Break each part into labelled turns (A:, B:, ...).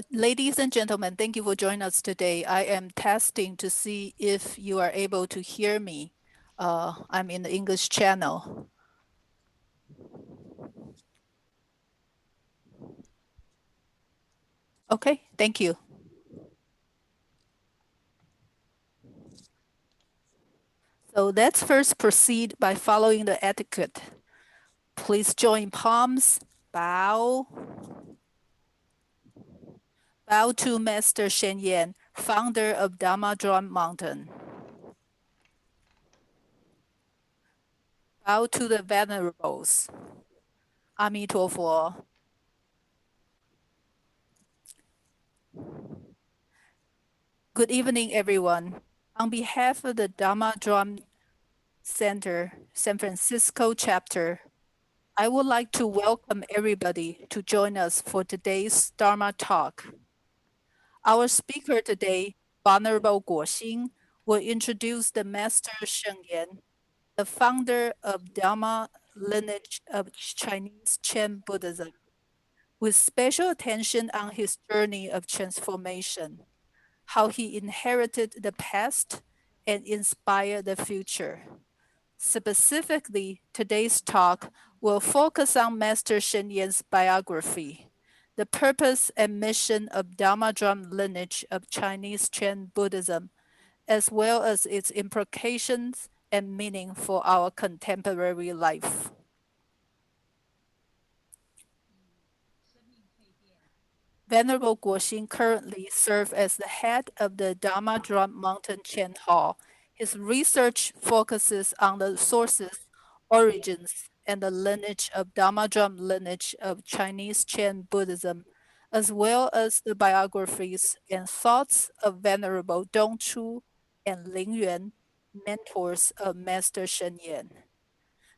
A: Ladies and gentlemen, thank you for joining us today. I am testing to see if you are able to hear me. I'm in the English channel. Okay, thank you. So let's first proceed by following the etiquette. Please join palms, bow. Bow to Master Shen Yan, founder of Dharma Drum Mountain. Bow to the venerables. Amitofo. Good evening, everyone. On behalf of the Dharma Drum Center, San Francisco chapter, I would like to welcome everybody to join us for today's Dharma talk. Our speaker today, Venerable Guoxing, will introduce the Master Shengyan, the founder of Dharma lineage of Chinese Chen Buddhism, with special attention on his journey of transformation, how he inherited the past and inspired the future. Specifically, today's talk will focus on Master Shen Yan's biography, the purpose and mission of Dharma Drum lineage of Chinese Chen Buddhism, as well as its implications and meaning for our contemporary life. Venerable Guoxing currently serves as the head of the Dharma Drum Mountain Chen Hall. His research focuses on the sources, origins, and the lineage of Dharma Drum lineage of Chinese Chen Buddhism, as well as the biographies and thoughts of Venerable Dongchu and Ling Yuan, mentors of Master Shen Yan.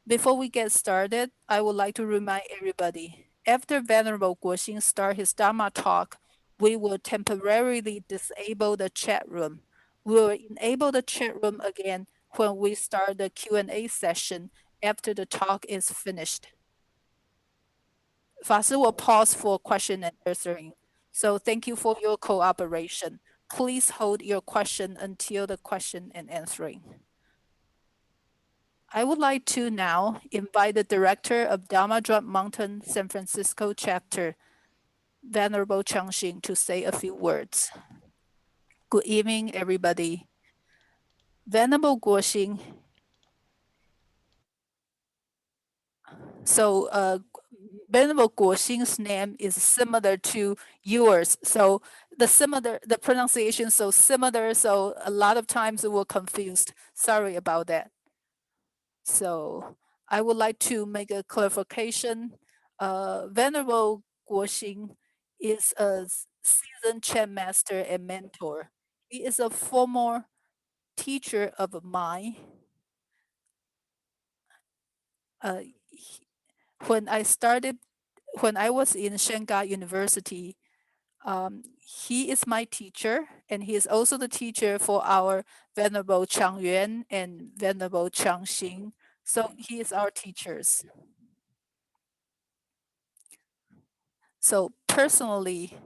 A: Before we get started, I would like to remind everybody, after Venerable Guoxing starts his Dharma talk, we will temporarily disable the chat room. We will enable the chat room again when we start the Q&A session after the talk is finished. Fazi will pause for question and answering. So thank you for your cooperation. Please hold your question until the question and answering. I would like to now invite the director of Dharma Drum Mountain San Francisco chapter, Venerable Changxing, to say a few words. Good evening, everybody. Venerable Guoxing. So, Venerable Guoxing's name is similar to yours. So the pronunciation so similar. So a lot of times we're confused. Sorry about that. So I would like to make a clarification. Venerable Guoxing is a seasoned Chen master and mentor. He is a former teacher of mine. When I was in Shanghai University, he is my teacher, and he is also the teacher for our Venerable Chang Yuan and Venerable Chang Xing. So he is our teachers. So personally,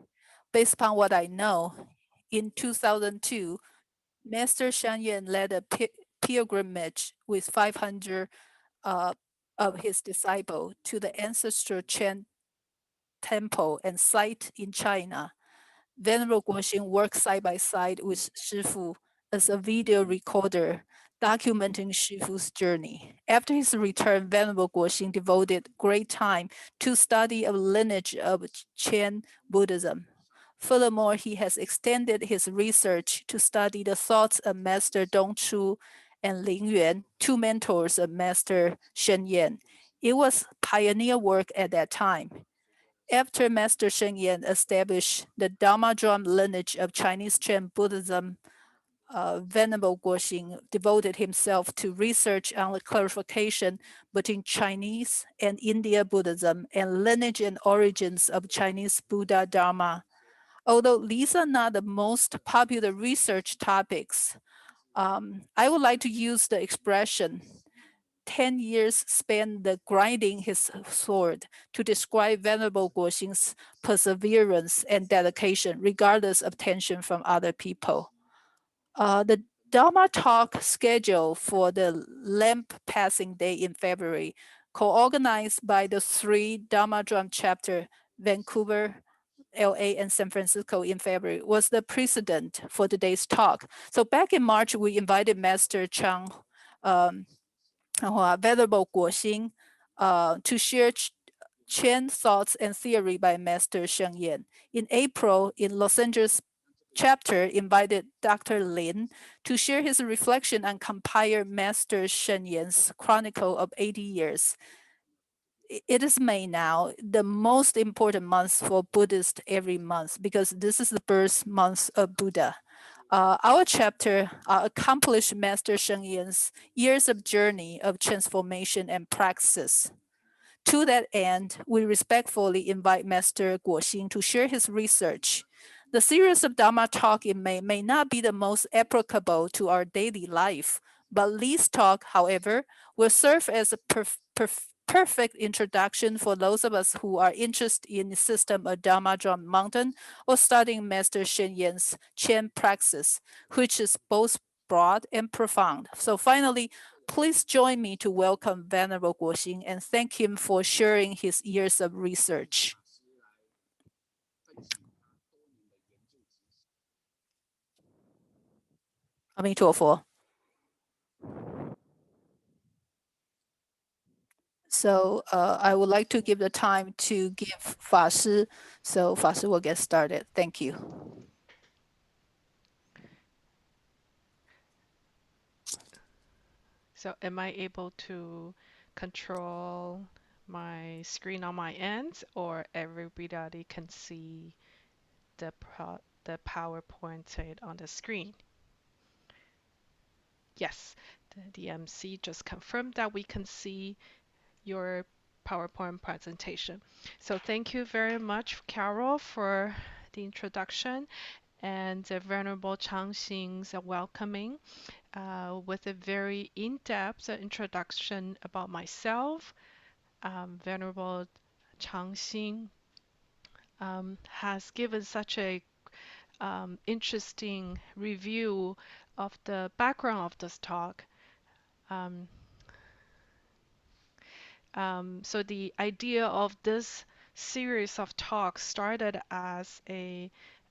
A: based upon what I know, in 2002, Master Shan Yan led a pilgrimage with 500 of his disciples to the ancestral Chen temple and site in China. Venerable Guoxing worked side by side with Shifu as a video recorder, documenting Shifu's journey. After his return, Venerable Guoxing devoted great time to study a lineage of Chen Buddhism. Furthermore, he has extended his research to study the thoughts of Master Dongchu and Ling Yuan, two mentors of Master Shen Yan. It was pioneer work at that time. After Master Shen Yan established the Dharma Drum lineage of Chinese Chen Buddhism, Venerable Guoxing devoted himself to research on the clarification between Chinese and India Buddhism and lineage and origins of Chinese Buddha Dharma. Although these are not the most popular research topics, I would like to use the expression 10 years spent the grinding his sword to describe Venerable Guoxing's perseverance and dedication, regardless of tension from other people. The Dharma talk schedule for the lamp passing day in February, co-organized by the three Dharma Drum chapter, Vancouver, LA, and San Francisco in February, was the precedent for today's talk. So back in March, we invited Master Chang, Venerable Guoxing, to share Chen thoughts and theory by Master Sheng Yan. In April, in Los Angeles chapter invited Dr. Lin to share his reflection and compare Master Shen Yan's Chronicle of 80 Years. It is May now, the most important month for Buddhists every month, because this is the birth month of Buddha. Our chapter accomplished Master Shen Yan's years of journey of transformation and praxis. To that end, we respectfully invite Master Guoxing to share his research. The series of Dharma talk in May may not be the most applicable to our daily life, but Lee's talk, however, will serve as a perfect introduction for those of us who are interested in the system of Dharma Drum Mountain or studying Master Shen Yan's Chen praxis, which is both broad and profound. So finally, please join me to welcome Venerable Guoxing and thank him for sharing his years of research. 阿弥陀佛. So I would like to give the time to give Fa Shi, so Fa Shi will get started. Thank you.
B: So am I able to control my screen on my end, or everybody can see the PowerPoint on the screen? Yes, the MC just confirmed that we can see your PowerPoint presentation. So thank you very much, Carol, for the introduction and Venerable Changxing's welcoming with a very in-depth introduction about myself. Venerable Changxing has given such a interesting review of the background of this talk. Um, so the idea of this series of talks started as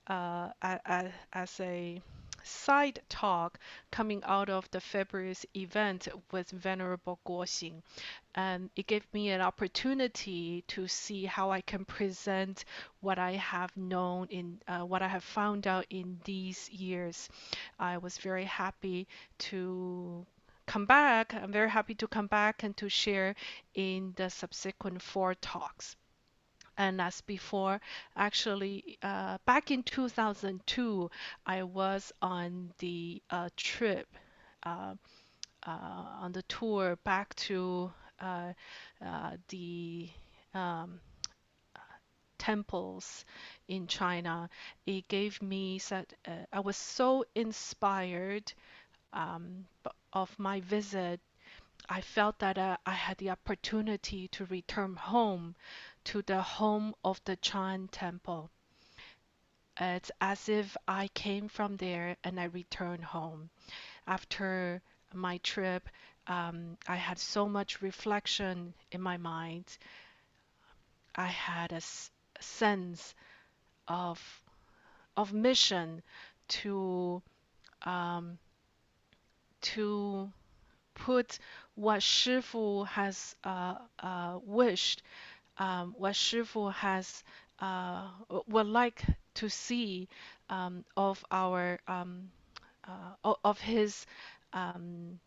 B: as a side talk coming out of the February's event with Venerable Guoxing. And it gave me an opportunity to see how I can present what I have known in what I have found out in these years. I was very happy to come back. I'm very happy to come back and to share in the subsequent four talks. And as before, actually, back in 2002, I was on the trip, uh, on the tour back to the um, temples in China. It gave me such, I was so inspired of my visit. I felt that I had the opportunity to return home to the home of the Chan temple. It's as if I came from there and I returned home. After my trip, I had so much reflection in my mind. I had a sense of mission to um, to put what Shifu has wished, what Shifu has would like to see of our of his um,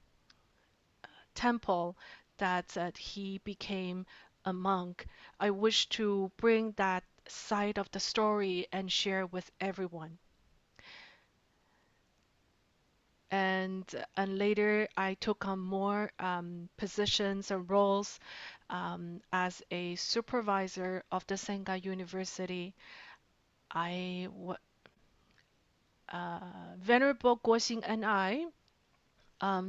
B: temple that he became a monk. I wish to bring that side of the story and share with everyone. And later I took on more positions and roles as a supervisor of the Senga University. I Venerable Guoxing and I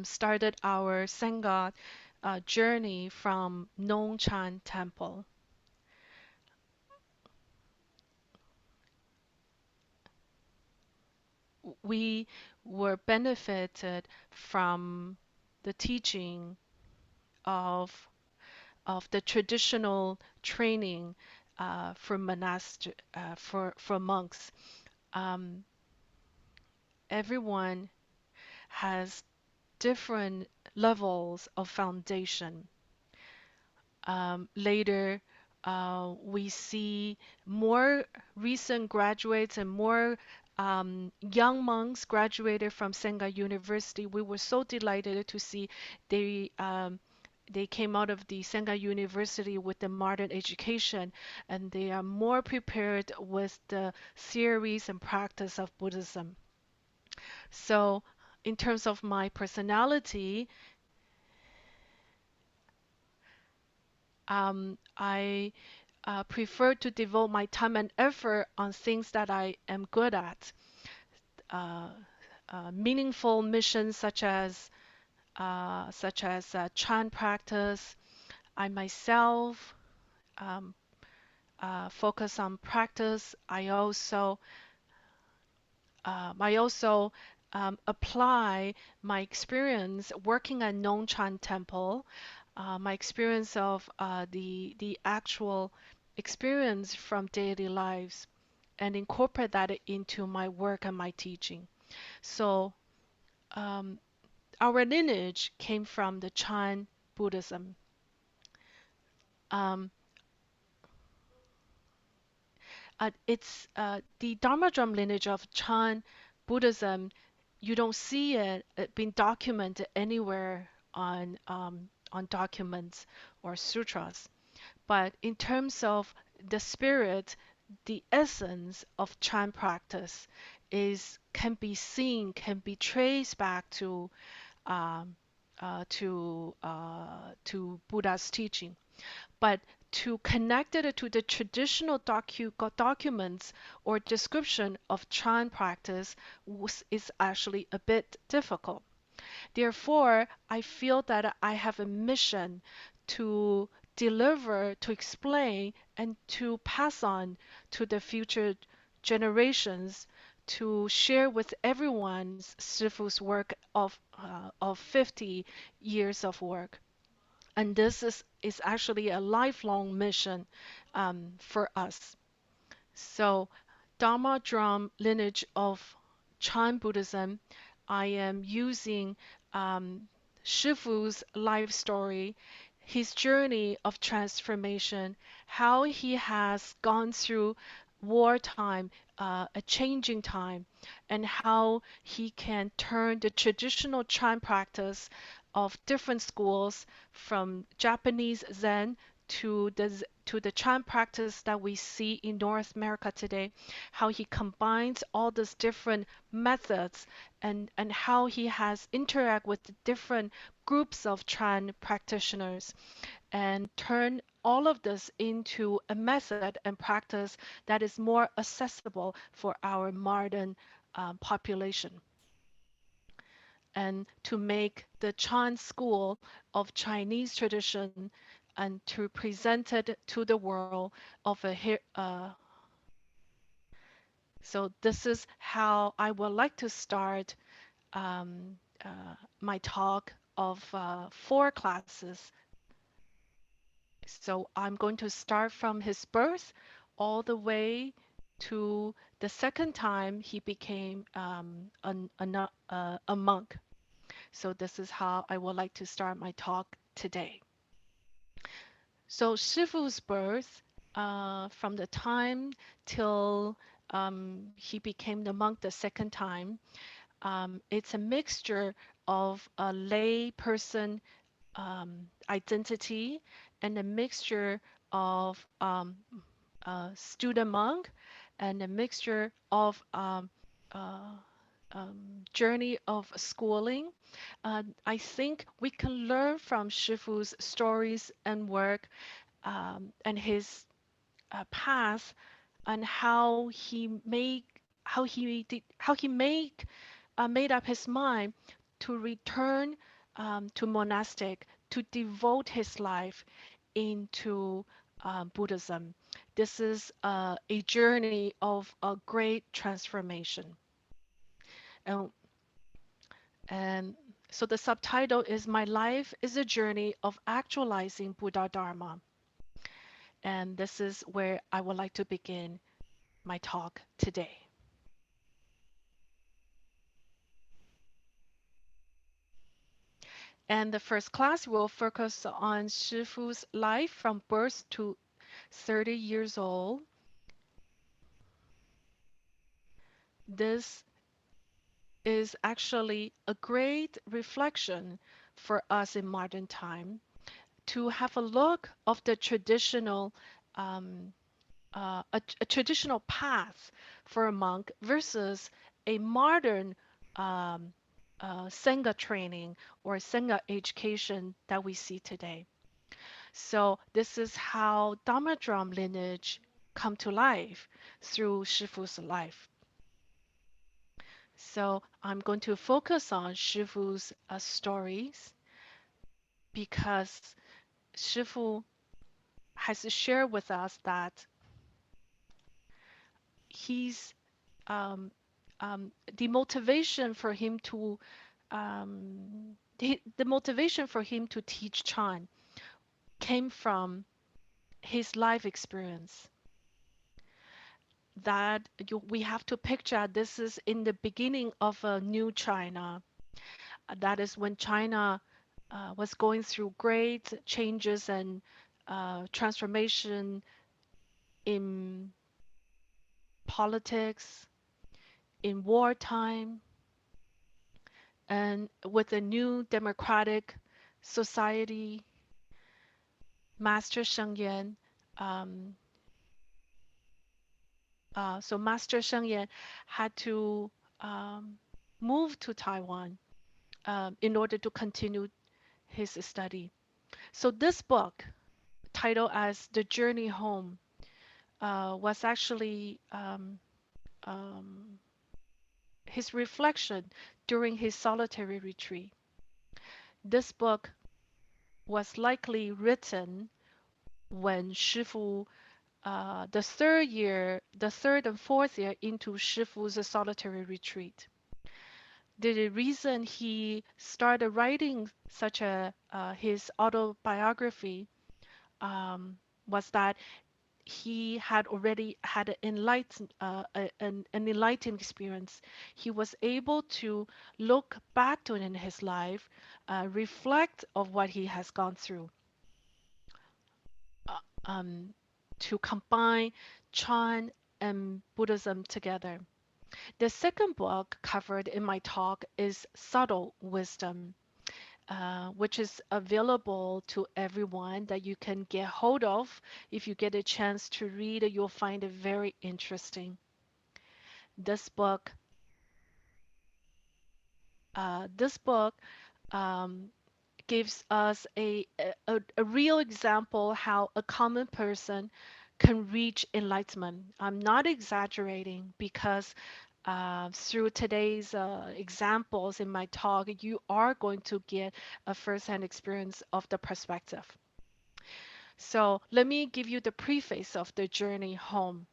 B: started our Senga journey from Nongchan Temple. We were benefited from the teaching of the traditional training for monks. Um, Everyone has different levels of foundation. Later, we see more recent graduates and more young monks graduated from Senga University. We were so delighted to see they they came out of the Senga University with the modern education, and they are more prepared with the theories and practice of Buddhism. So, in terms of my personality, I prefer to devote my time and effort on things that I am good at. Uh, Meaningful missions such as Chan practice. I myself um, focus on practice. I also apply my experience working at Nongchan Temple, my experience of the actual experience from daily lives, and incorporate that into my work and my teaching. So um, our lineage came from the Chan Buddhism. Um, it's the Dharma drum lineage of Chan Buddhism. You don't see it being documented anywhere on documents or sutras. But in terms of the spirit, the essence of Chan practice is can be seen, can be traced back um, to Buddha's teaching. But to connect it to the traditional documents or description of Chan practice is actually a bit difficult. Therefore, I feel that I have a mission to deliver, to explain, and to pass on to the future generations to share with everyone's Shifu's work of 50 years of work. And this is actually a lifelong mission for us. So, Dharma drum lineage of Chan Buddhism, I am using um, Shifu's life story, his journey of transformation, how he has gone through wartime, a changing time, and how he can turn the traditional Chan practice of different schools from Japanese Zen to the Chan practice that we see in North America today, how he combines all these different methods and how he has interact with the different groups of Chan practitioners and turn all of this into a method and practice that is more accessible for our modern population and to make the Chan school of Chinese tradition and to present it to the world of so this is how I would like to start um, my talk of 4 classes. So I'm going to start from his birth all the way to the second time he became a monk. So this is how I would like to start my talk today. So Shifu's birth, from the time till he became the monk the second time, it's a mixture of a lay person identity and a mixture of student monk and a mixture of uh, journey of schooling. I think we can learn from Shifu's stories and work and his path and how he made up his mind to return to monastic to devote his life into Buddhism. This is a journey of a great transformation. And, and so the subtitle is My Life is a Journey of Actualizing Buddha Dharma. And this is where I would like to begin my talk today. And the first class will focus on Shifu's life from birth to 30 years old. This is actually a great reflection for us in modern time to have a look of the traditional um, a traditional path for a monk versus a modern um, Sangha training or Sangha education that we see today. So this is how Dharma drum lineage come to life through Shifu's life. So I'm going to focus on Shifu's stories because Shifu has shared with us that he's um, the motivation for him to the motivation for him to teach Chan came from his life experience. That we have to picture this is in the beginning of a new China. That is when China was going through great changes and transformation in politics, in wartime, and with a new democratic society. Master Sheng Yan, um, so Master Sheng Yan had to um, move to Taiwan in order to continue his study. So this book, titled as The Journey Home, was actually his reflection during his solitary retreat. This book was likely written when Shifu, the third and fourth year into Shifu's solitary retreat. The reason he started writing such a his autobiography was that he had already had an enlightened experience. He was able to look back to it in his life, reflect of what he has gone through, uh, um, to combine Chan and Buddhism together. The second book covered in my talk is Subtle Wisdom, which is available to everyone that you can get hold of. If you get a chance to read it, you'll find it very interesting. This book, this book um, gives us a real example how a common person can reach enlightenment. I'm not exaggerating because through today's examples in my talk, you are going to get a first-hand experience of the perspective. So let me give you the preface of the journey home.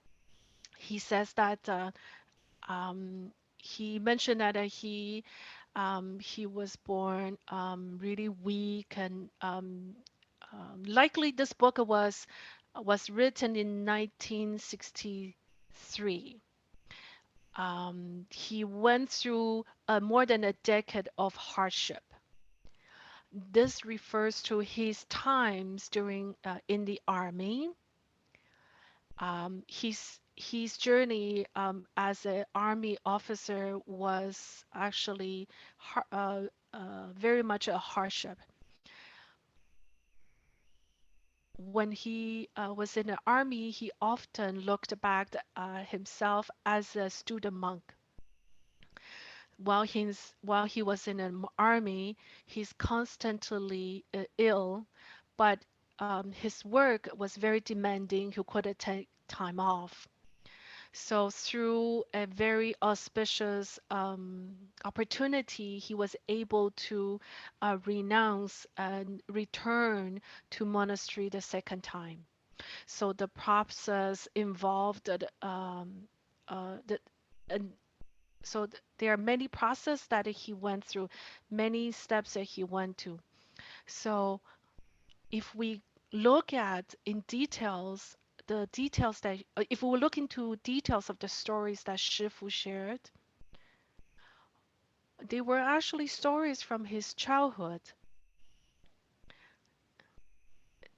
B: He says that he mentioned that he was born really weak and likely this book was written in 1963. He went through more than a decade of hardship. This refers to his times during in the army. His journey as an army officer was actually very much a hardship. When he was in the army, he often looked back himself as a student monk. While he was in the army, he's constantly ill, but his work was very demanding. He couldn't take time off. So through a very auspicious opportunity, he was able to renounce and return to monastery the second time. So the process involved the and there are many processes that he went through, many steps that he went to. So if we look at in details the details that if we look into details of the stories that Shifu shared, they were actually stories from his childhood.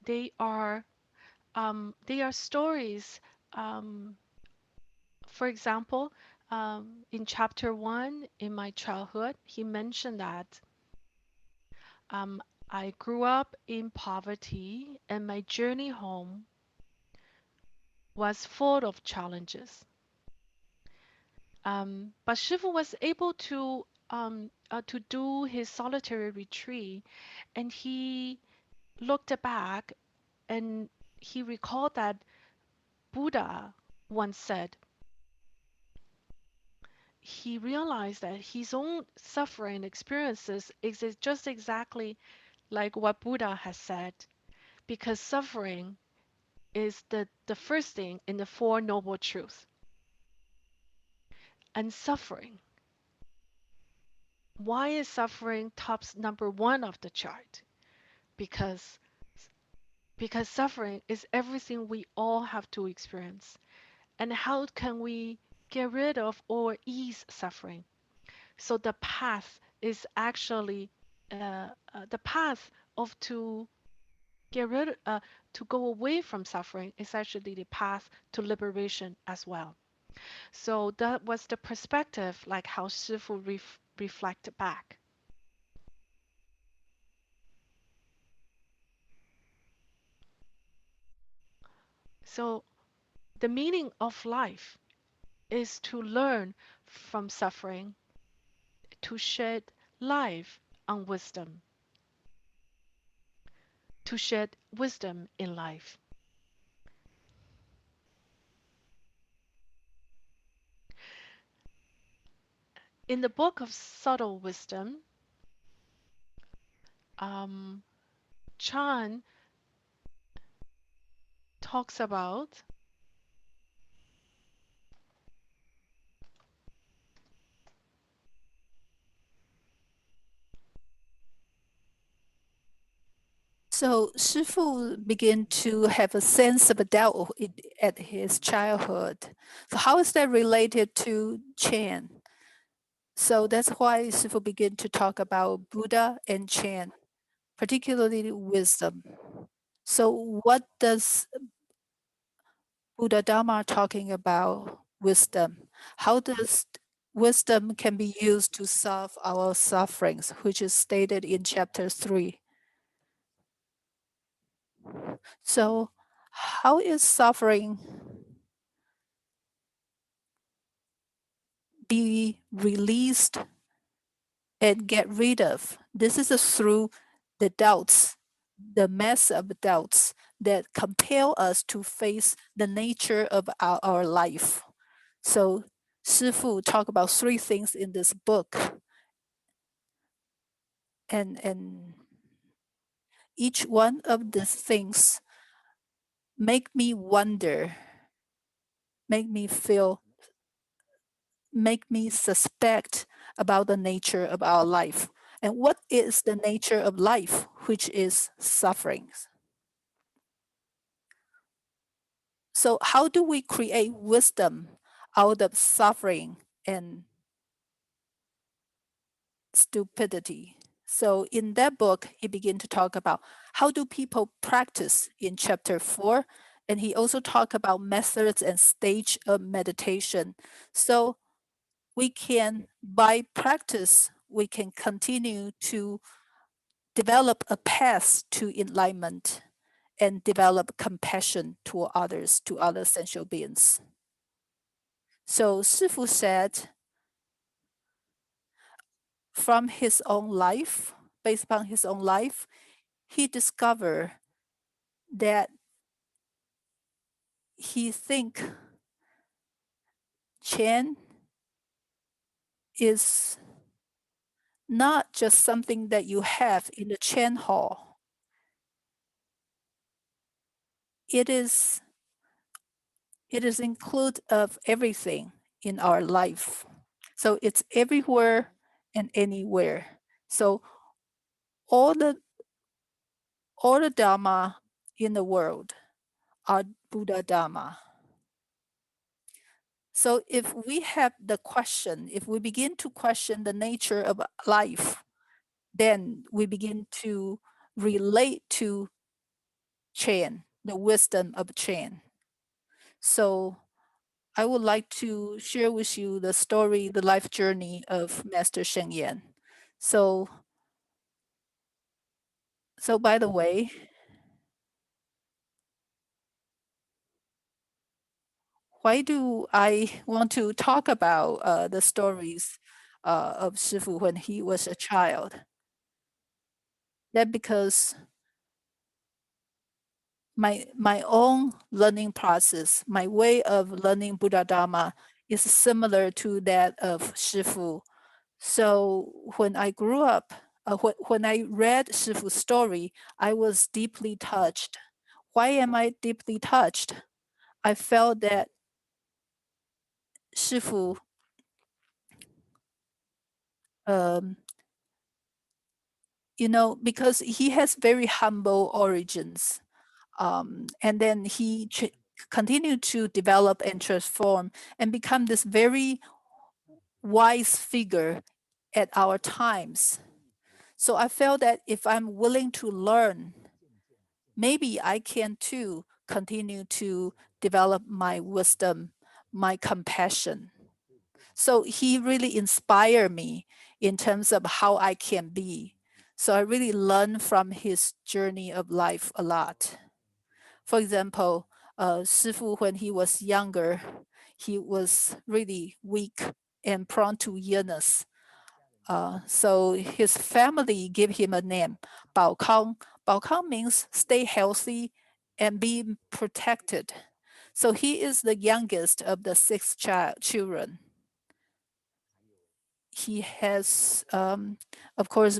B: They are stories. Um, for example, in chapter one, in my childhood, he mentioned that um, I grew up in poverty, and my journey home was full of challenges. But Shifu was able to do his solitary retreat, and he looked back and he recalled that Buddha once said he realized that his own suffering experiences is just exactly like what Buddha has said, because suffering is the first thing in the Four Noble Truths. And suffering, why is suffering tops number one of the chart? Because suffering is everything we all have to experience. And how can we get rid of or ease suffering? So the path is actually the path of get rid to go away from suffering is actually the path to liberation as well. So that was the perspective, like how Shifu reflected back. So the meaning of life is to learn from suffering, to shed life on wisdom, to shed wisdom in life. In the book of subtle wisdom, um, Chan talks about
A: So Shifu began to have a sense of doubt at his childhood. So how is that related to Chan? So that's why Shifu began to talk about Buddha and Chan, particularly wisdom. So what does Buddha Dharma talking about wisdom? How does wisdom can be used to solve our sufferings, which is stated in chapter 3. So how is suffering be released and get rid of? This is through the doubts, the mess of doubts that compel us to face the nature of our life. So Shifu talk about three things in this book, and each one of these things make me wonder, make me feel, make me suspect about the nature of our life. And what is the nature of life, which is suffering? So, how do we create wisdom out of suffering and stupidity? So, in that book, he began to talk about how do people practice in chapter 4, and he also talked about methods and stage of meditation. So, we can, by practice, we can continue to develop a path to enlightenment and develop compassion to others, to other essential beings. So Sifu said, from his own life, based upon his own life, he discovered that he think Chan is not just something that you have in the Chan Hall. It is it is include of everything in our life. So it's everywhere and anywhere. So all the all the Dharma in the world are Buddha Dharma. So if we have the question, if we begin to question the nature of life, then we begin to relate to Chan, the wisdom of Chan. So I would like to share with you the story, the life journey of Master Sheng Yen. So, so by the way, why do I want to talk about the stories of Shifu when he was a child? That because my own learning process, my way of learning Buddha Dharma is similar to that of Shifu. So when I grew up, when I read Shifu's story, I was deeply touched. Why am I deeply touched? I felt that Shifu, um, because he has very humble origins, and then he continued to develop and transform and become this very wise figure at our times. So I felt that if I'm willing to learn, maybe I can too continue to develop my wisdom, my compassion. So he really inspired me in terms of how I can be. So I really learned from his journey of life a lot. For example, Shifu, when he was younger, he was really weak and prone to illness. So his family gave him a name, Bao Kang. Bao Kang means stay healthy and be protected. So he is the youngest of the six children. He has, of course,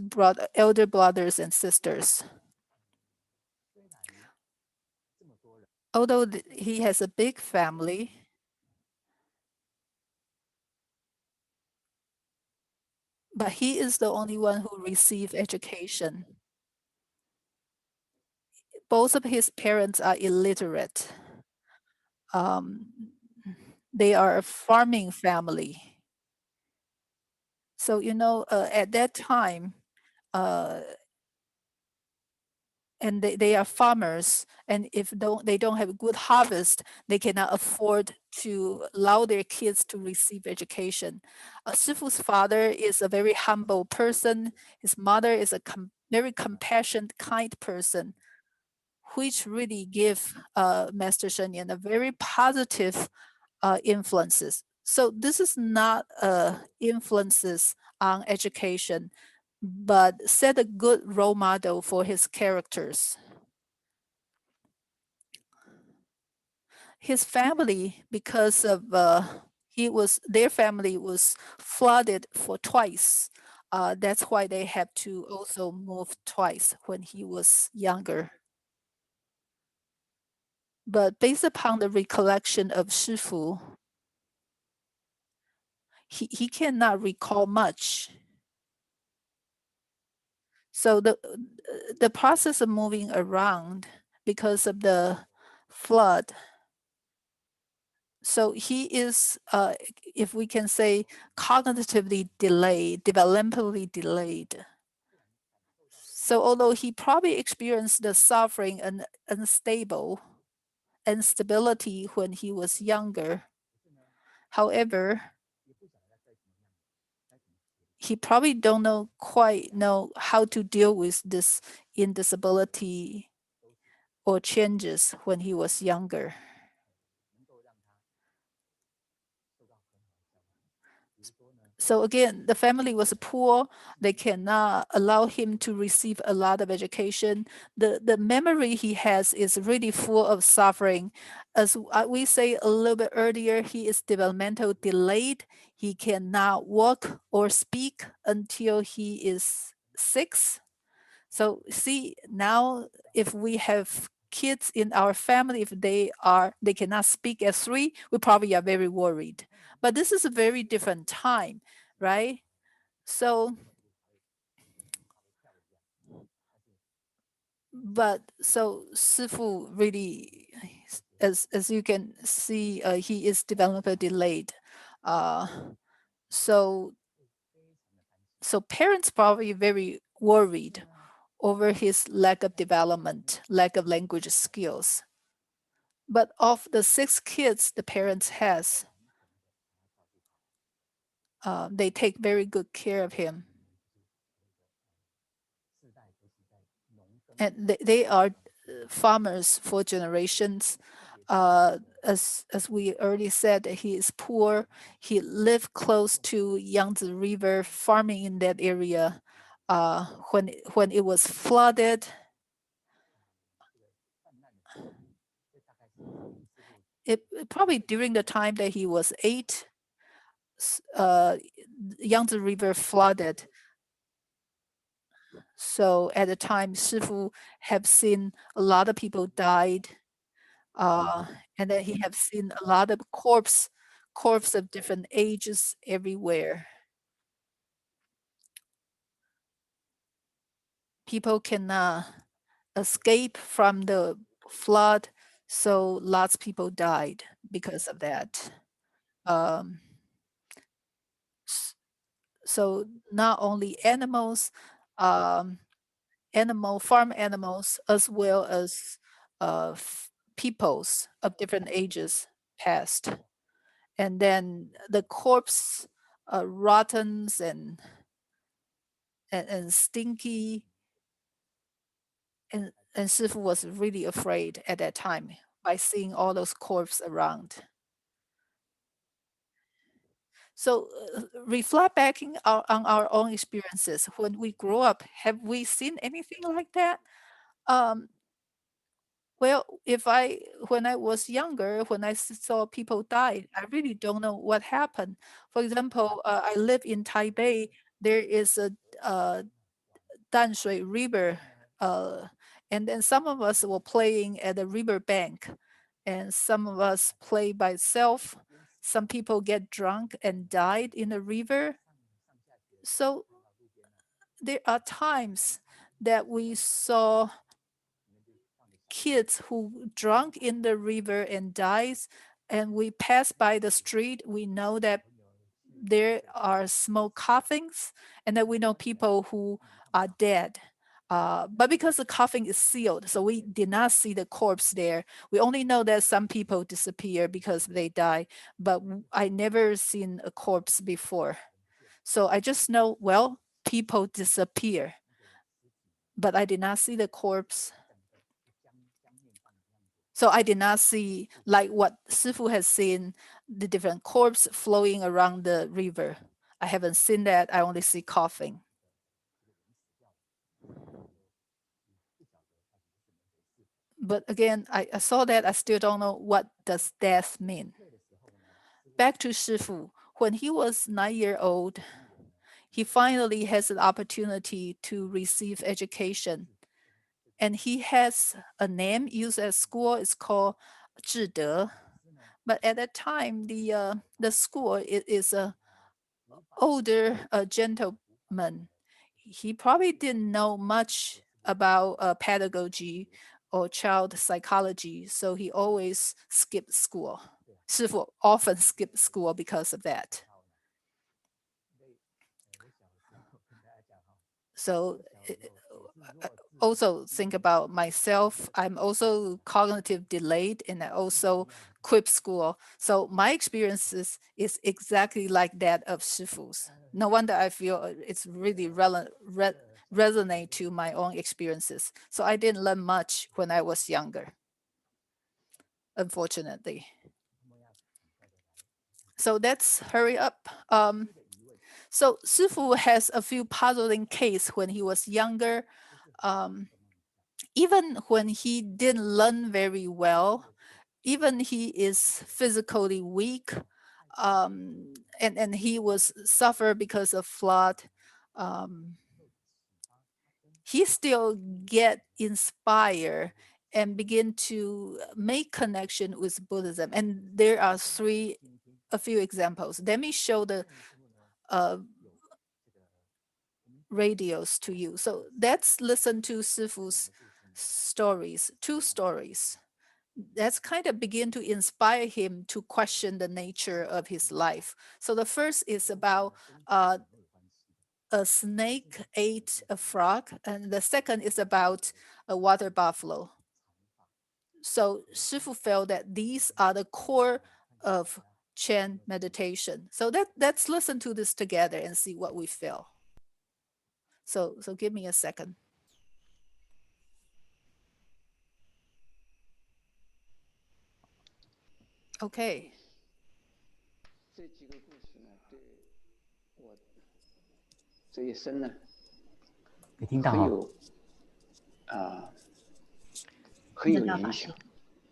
A: elder brothers and sisters. Although he has a big family, but he is the only one who received education. Both of his parents are illiterate. Um, they are a farming family. So, at that time, uh, and they are farmers, and if they don't have a good harvest, they cannot afford to allow their kids to receive education. Shifu's father is a very humble person. His mother is a very compassionate, kind person, which really give Master Shen Yan a very positive influences. So this is not influences on education, but set a good role model for his characters. His family, because of their family was flooded for twice. That's why they had to also move twice when he was younger. But based upon the recollection of Shifu, he cannot recall much. So the process of moving around because of the flood. So he is, if we can say, cognitively delayed, developmentally delayed. So although he probably experienced the suffering and unstable instability when he was younger, however, he probably don't quite know how to deal with this indisability or changes when he was younger. So again, the family was poor. They cannot allow him to receive a lot of education. The memory he has is really full of suffering. As we say a little bit earlier, he is developmental delayed. He cannot walk or speak until he is 6. So see now, if we have kids in our family, if they cannot speak at 3, we probably are very worried. But this is a very different time, right? So, but so Sifu really, as you can see, he is developer delayed. Uh, so so parents probably very worried over his lack of development, lack of language skills. But of the 6 kids the parents has, they take very good care of him, and they are farmers for generations. As we already said, he is poor. He lived close to Yangtze River, farming in that area. When it was flooded, probably during the time that he was 8, Yangtze River flooded. So at the time, Shifu have seen a lot of people died, uh, and then he have seen a lot of corpse of different ages everywhere. People cannot escape from the flood, so lots of people died because of that. Um, s- so not only animals, um, farm animals, as well as peoples of different ages passed. And then the corpse rottens and stinky, and Shifu was really afraid at that time by seeing all those corpses around. So reflect back on our own experiences. When we grow up, have we seen anything like that? Um, well, if I when I was younger, when saw people die, I really don't know what happened. For example, I live in Taipei. There is a Danshui River, uh, and then some of us were playing at the river bank, and some of us play by itself. Some people get drunk and died in the river. So there are times that we saw kids who drunk in the river and dies, and we pass by the street. We know that there are small coffins, and that we know people who are dead. But because the coffin is sealed, so we did not see the corpse there. We only know that some people disappear because they die, but I never seen a corpse before. So I just know, well, people disappear, but I did not see the corpse. So I did not see like what Sifu has seen, the different corpse flowing around the river. I haven't seen that. I only see coughing. But again, I saw that. I still don't know what does death mean. Back to Shifu. When he was 9 years old, he finally has an opportunity to receive education. And he has a name used at school. It's called 智德. But at that time, the school is a older gentleman. He probably didn't know much about pedagogy or child psychology, so he always skipped school. 师傅 often skipped school because of that. So also think about myself. I'm also cognitive delayed, and I also quit school. So my experiences is exactly like that of Shifu's. No wonder I feel it's really resonate to my own experiences. So I didn't learn much when I was younger, unfortunately. So let's hurry up. So Sifu has a few puzzling cases when he was younger. Even when he didn't learn very well, even he is physically weak, and he was suffer because of flood. Um, he still get inspired and begin to make connection with Buddhism. And there are a few examples. Let me show the uh, radios to you. So let's listen to Sifu's stories, two stories. That's kind of begin to inspire him to question the nature of his life. So the first is about a snake ate a frog, and the second is about a water buffalo. So Shifu felt that these are the core of Chen meditation. So let's listen to this together and see what we feel. So give me a second. Okay.
C: 这几个故事呢，对我这一生呢，很有影响。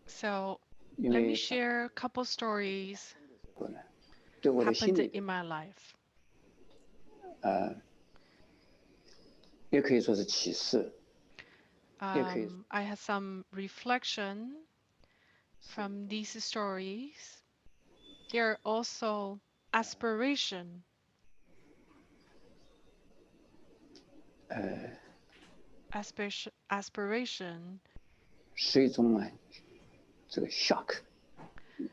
B: So let me share a couple stories
C: 对我的
B: happened
C: 心理
B: in my life.
C: 也可以说是启示。
B: I had some reflection from these stories. There are also aspiration. Aspiration
C: 是一种这个 shock，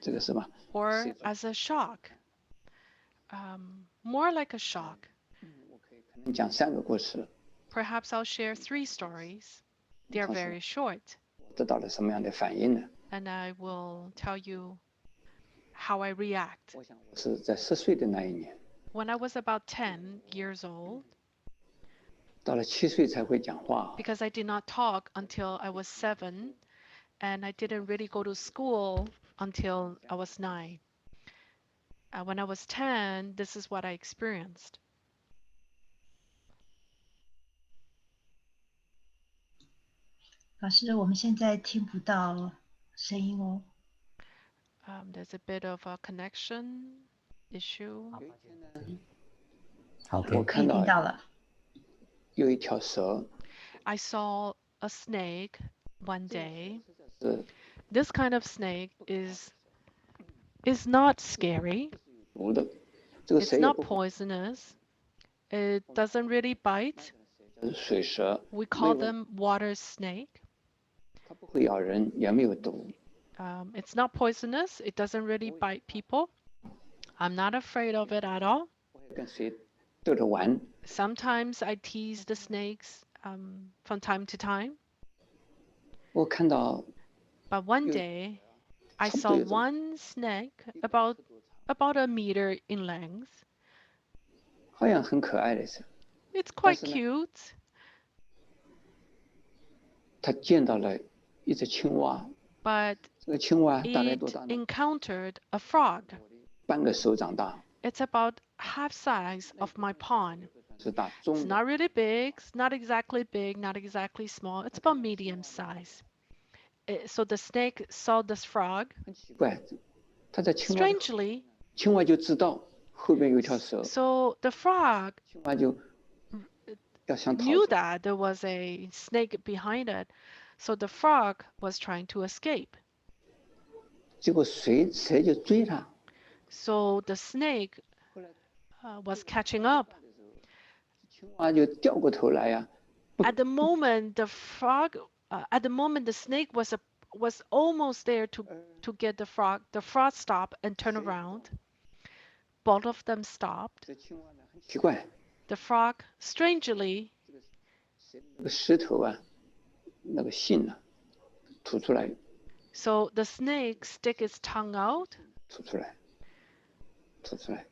C: 这个是吧
B: or as a shock. More like a shock.
C: 我可能讲3个故事。
B: Perhaps I'll share 3 stories. They are very short.
C: 得到了什么样的反应呢？
B: And I will tell you how I react.
C: 我想我是在10岁的那一年，
B: When I was about 10 years old,
C: 到了7岁才会讲话。
B: because I did not talk until I was 7, and I didn't really go to school until I was 9. When I was 10, this is what I experienced.
D: 老师，我们现在听不到声音哦。
B: There's a bit of a connection issue.
C: 我看到
D: 听到了。
C: 有一条蛇，
B: I saw a snake one day.
C: 是
B: This kind of snake is not scary.
C: 毒的，这个
B: It's
C: 蛇也
B: not
C: 不
B: poisonous. It doesn't really bite.
C: 是水蛇，
B: We call them water snake.
C: 它不会咬人，也没有毒。
B: It's not poisonous. It doesn't really bite people. I'm not afraid of it at all.
C: 我也跟谁逗着玩。
B: Sometimes I tease the snakes from time to time.
C: 我看到
B: But one day, I
C: 差不
B: saw
C: 多有这么
B: one snake about a meter in length.
C: 好像很可爱的是，
B: It's quite
C: 但是呢
B: cute.
C: 他见到了一只青蛙，
B: But
C: 这个青蛙大概
B: it
C: 多大呢？
B: encountered a frog.
C: 半个手掌大，
B: It's about half size of my palm.
C: 是大
B: It's
C: 中的。
B: not really big, it's not exactly big, not exactly small. It's about medium size. So the snake saw this frog.
C: 很奇怪，他在青蛙的
B: Strangely,
C: 青蛙就知道后边有一条蛇，
B: so the frog
C: 青蛙就要想逃
B: knew
C: 走。
B: that there was a snake behind it. So the frog was trying to escape.
C: 结果蛇就追他，
B: So the snake was catching up.
C: 青蛙就掉过头来呀、
B: At the moment, at the moment the snake was almost there to get the frog stopped and turn around. Both of them stopped.
C: 这青蛙呢很奇怪，
B: The frog, strangely,
C: 那个石头啊，那个信啊，吐出来，
B: so the snake stick its tongue out.
C: 吐出来，吐出来，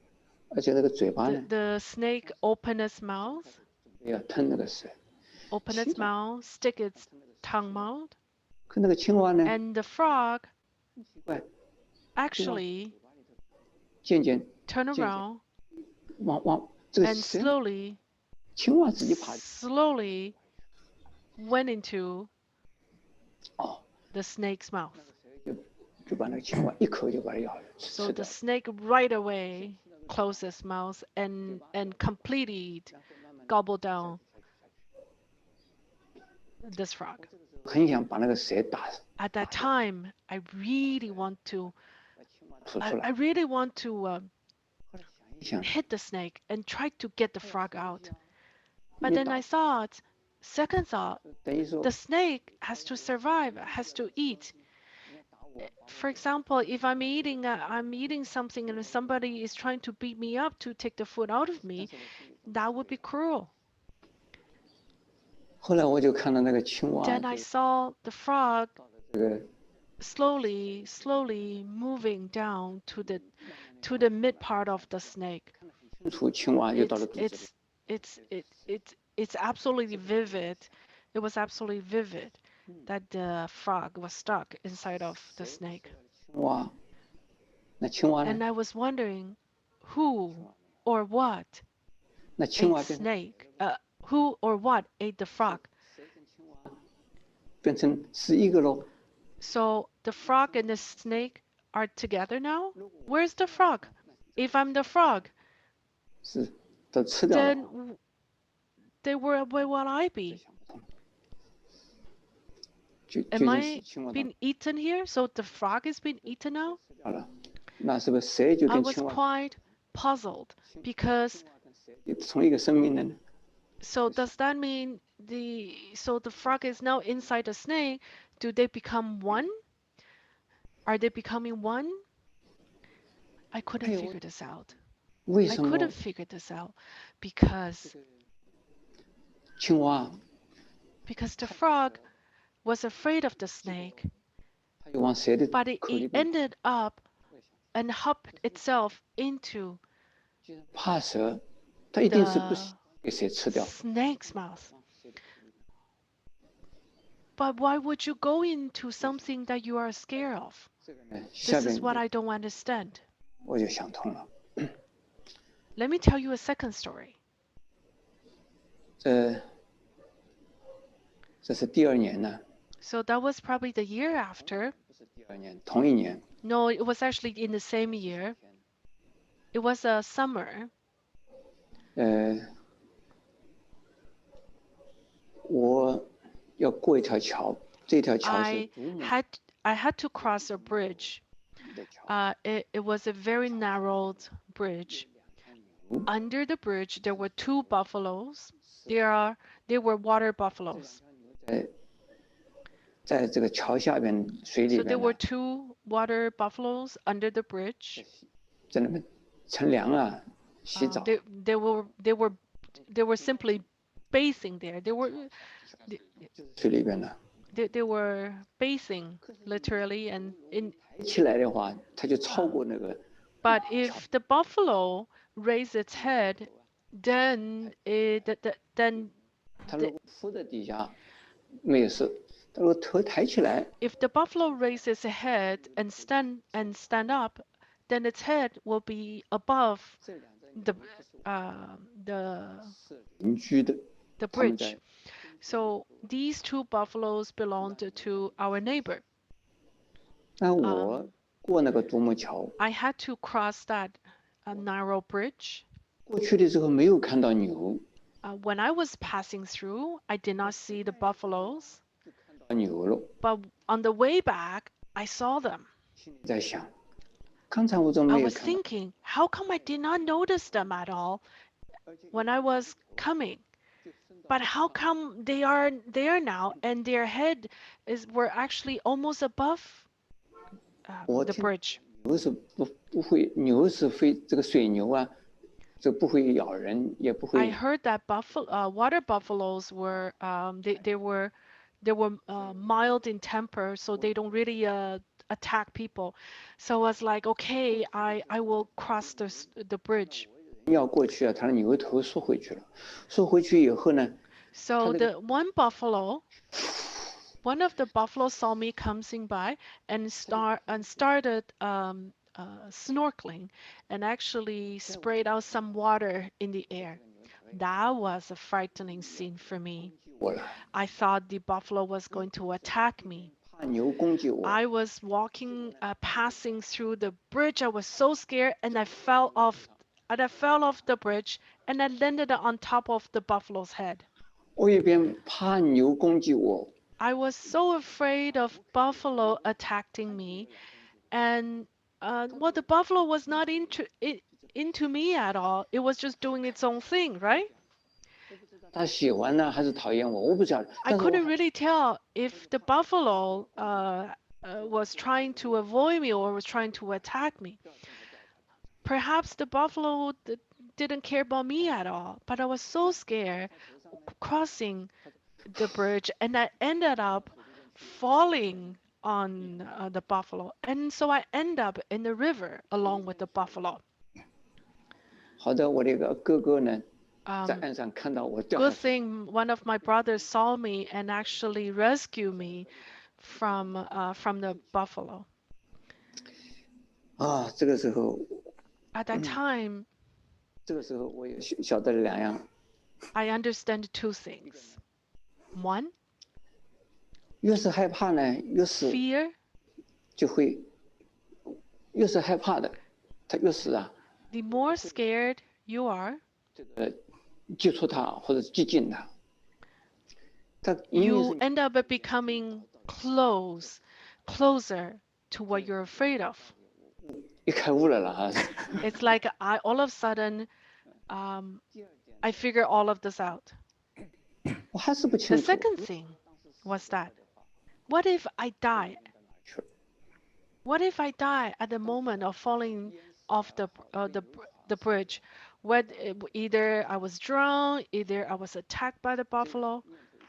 C: 而且那个嘴巴
B: The,
C: 呢，
B: the snake opened its mouth,
C: 要吞那个蛇，
B: open its mouth, stick its tongue out,
C: 可那个青蛙呢，
B: and the frog
C: 奇怪，
B: actually
C: 渐渐
B: turned
C: Jin-
B: around, and slowly
C: 青蛙自己爬
B: slowly went into
C: 哦，
B: the snake's mouth.
C: 就把那个青蛙一口就把它咬了，
B: So
C: 吃
B: the
C: 掉了。
B: snake right away closed its mouth and completely gobbled down this frog.
C: 很想把那个蛇打死，
B: At that time, I really want to
C: 把青蛙吐出
B: I
C: 来。
B: really want to
C: 后来想一想，
B: hit the snake and try to get the frog out. But
C: 你
B: then
C: 打
B: I thought, second thought,
C: 等于说
B: the snake has to survive, has to eat.
C: 你要打我，
B: For example, if I'm eating something and somebody is trying to beat me up to take the food out of me,
C: 但是我心里
B: that would be cruel.
C: 后来我就看到那个青蛙
B: Then I
C: 就
B: saw the frog
C: 到了这个
B: slowly moving down to the mid part of the snake.
C: 清楚，青蛙就到了肚子里。
B: It's absolutely vivid. It was absolutely vivid that the frog was stuck inside of the snake.
C: 青蛙，那青蛙呢
B: And？I was wondering who or what
C: 那青
B: ate
C: 蛙变成
B: snake, who or what ate the frog.
C: 蛇跟青蛙变成是一个喽。
B: So the frog and the snake are together now? Where's the frog? If I'm the frog,
C: 是都吃掉了，
B: then they were where will I be?
C: 想不通。究
B: Am
C: 竟
B: I
C: 是青蛙
B: being eaten here? So the frog is being eaten now?
C: 吃掉了，那是不是蛇就
B: I
C: 跟
B: was
C: 青蛙
B: quite puzzled because
C: 青蛙跟蛇也同一个生命的呢？
B: so does that mean so the frog is now inside the snake? Do they become one? Are they becoming one? I couldn't
C: Hey,
B: figure this out.
C: 为
B: I
C: 什么
B: couldn't figure this out because
C: 青蛙
B: the frog was afraid of the snake,
C: 它就往蛇的
B: but it
C: 口里边？
B: ended up and hopped itself into
C: 既然怕蛇，它一定是不
B: the
C: 喜欢给蛇吃掉。
B: snake's mouth. But why would you go into something that you are scared of?
C: 这个呢，下
B: This
C: 边
B: is what I don't understand.
C: 我就想通了。
B: Let me tell you a second story.
C: 这是第二年呢，
B: So that was probably the year after.
C: 不是第二年，同一年。
B: No, it was actually in the same year. It was a summer.
C: 我要过一条桥，这条桥是
B: I
C: 独木
B: had to cross a bridge.
C: 的桥，
B: It was a very narrowed bridge. Under the bridge, there were two buffaloes. They were water buffaloes.
C: 在这个桥下边水里
B: So
C: 边
B: there
C: 呢
B: were two water buffaloes under the bridge.
C: 在那边乘凉啊，洗澡。
B: They were simply bathing there.
C: 水里边呢，
B: They were bathing literally and in.
C: 抬起来的话，它就超过那个。
B: But if the buffalo raised its head, then then
C: 它如果浮在底下没有事，它如果头抬起来，
B: if the buffalo raises its head and stand up, then its head will be above
C: 这两个
B: the
C: 是邻居的，
B: the
C: 他们
B: bridge.
C: 在
B: So these two buffaloes belonged to our neighbor.
C: 那我过那个独木桥
B: I had to cross that narrow bridge.
C: 过去的时候没有看到牛，
B: When I was passing through, I did not see the buffaloes,
C: 看到牛了，
B: but on the way back, I saw them.
C: 心里在想，刚才我怎么
B: I
C: 没有
B: was
C: 看到？
B: thinking, how come I did not notice them at all when I was coming? But how come they are there now and their head were actually almost above the
C: 我听
B: bridge?
C: 牛是不会，牛是非这个水牛啊，这不会咬人，也不
B: I
C: 会。
B: heard that water buffaloes were they were mild in temper, so they don't really attack people. So I was like, okay, I will cross the bridge.
C: 要过去啊，它的牛头缩回去了，缩回去以后呢，
B: So the one of the buffalo saw me coming by and started snorkeling and actually sprayed out some water in the air. That was a frightening scene for me.
C: 我了，
B: I thought the buffalo was going to attack me.
C: 怕牛攻击我，
B: I was walking, passing through the bridge. I was so scared, and I fell off. And I fell off the bridge, and I landed on top of the buffalo's head.
C: 我一边怕牛攻击我，
B: I was so afraid of buffalo attacking me, and well, the buffalo was not into me at all. It was just doing its own thing, right?
C: 他喜欢呢还是讨厌我，我不知道。
B: I
C: 但是我
B: couldn't really tell if the buffalo was trying to avoid me or was trying to attack me. Perhaps the buffalo didn't care about me at all, but I was so scared crossing the bridge, and I ended up falling on the buffalo, and so I end up in the river along with the buffalo.
C: 好的，我的一个哥哥呢，在
B: Um,
C: 岸上看到我掉
B: good
C: 下去，
B: thing one of my brothers saw me and actually rescued me from the buffalo.
C: 啊，这个时候，
B: At that time,
C: 这个时候我也晓得了两样，
B: I understand two things. One,
C: 越是害怕呢，越是
B: fear.
C: 就会，越是害怕的，他越是啊，
B: The more scared you are,
C: 这个接触他或者接近他，他明明
B: you
C: 是
B: end up becoming closer to what you're afraid of.
C: 一开悟了了哈。
B: It's like I all of a sudden, I figure all of this out.
C: 我还是不
B: The
C: 清楚，
B: second thing was that, what if I die? What if I die at the moment of falling off the bridge? Either I was drowned, either I was attacked by the buffalo.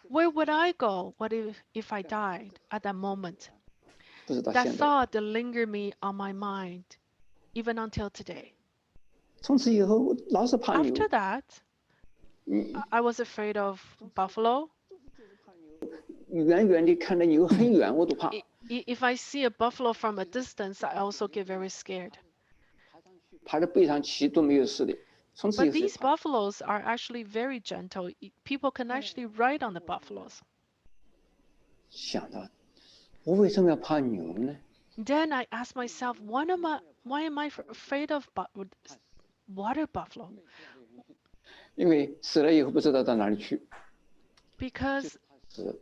B: Where would I go? What if I died at that moment?
C: 不是到
B: That
C: 现在，
B: thought lingered me on my mind, even until today.
C: 从此以后我老是怕牛，
B: After that,
C: 嗯
B: I was afraid of buffalo.
C: 远远的看着牛很远我都怕，
B: If I see a buffalo from a distance, I also get very scared.
C: 爬在背上骑都没有事的。从此以
B: But
C: 后
B: these buffaloes are actually very gentle. People can actually ride on the buffaloes.
C: 想到，我为什么要怕牛呢？
B: Then I ask myself, why am I afraid of water buffalo?
C: 因为死了以后不知道到哪里去，
B: Because
C: 死，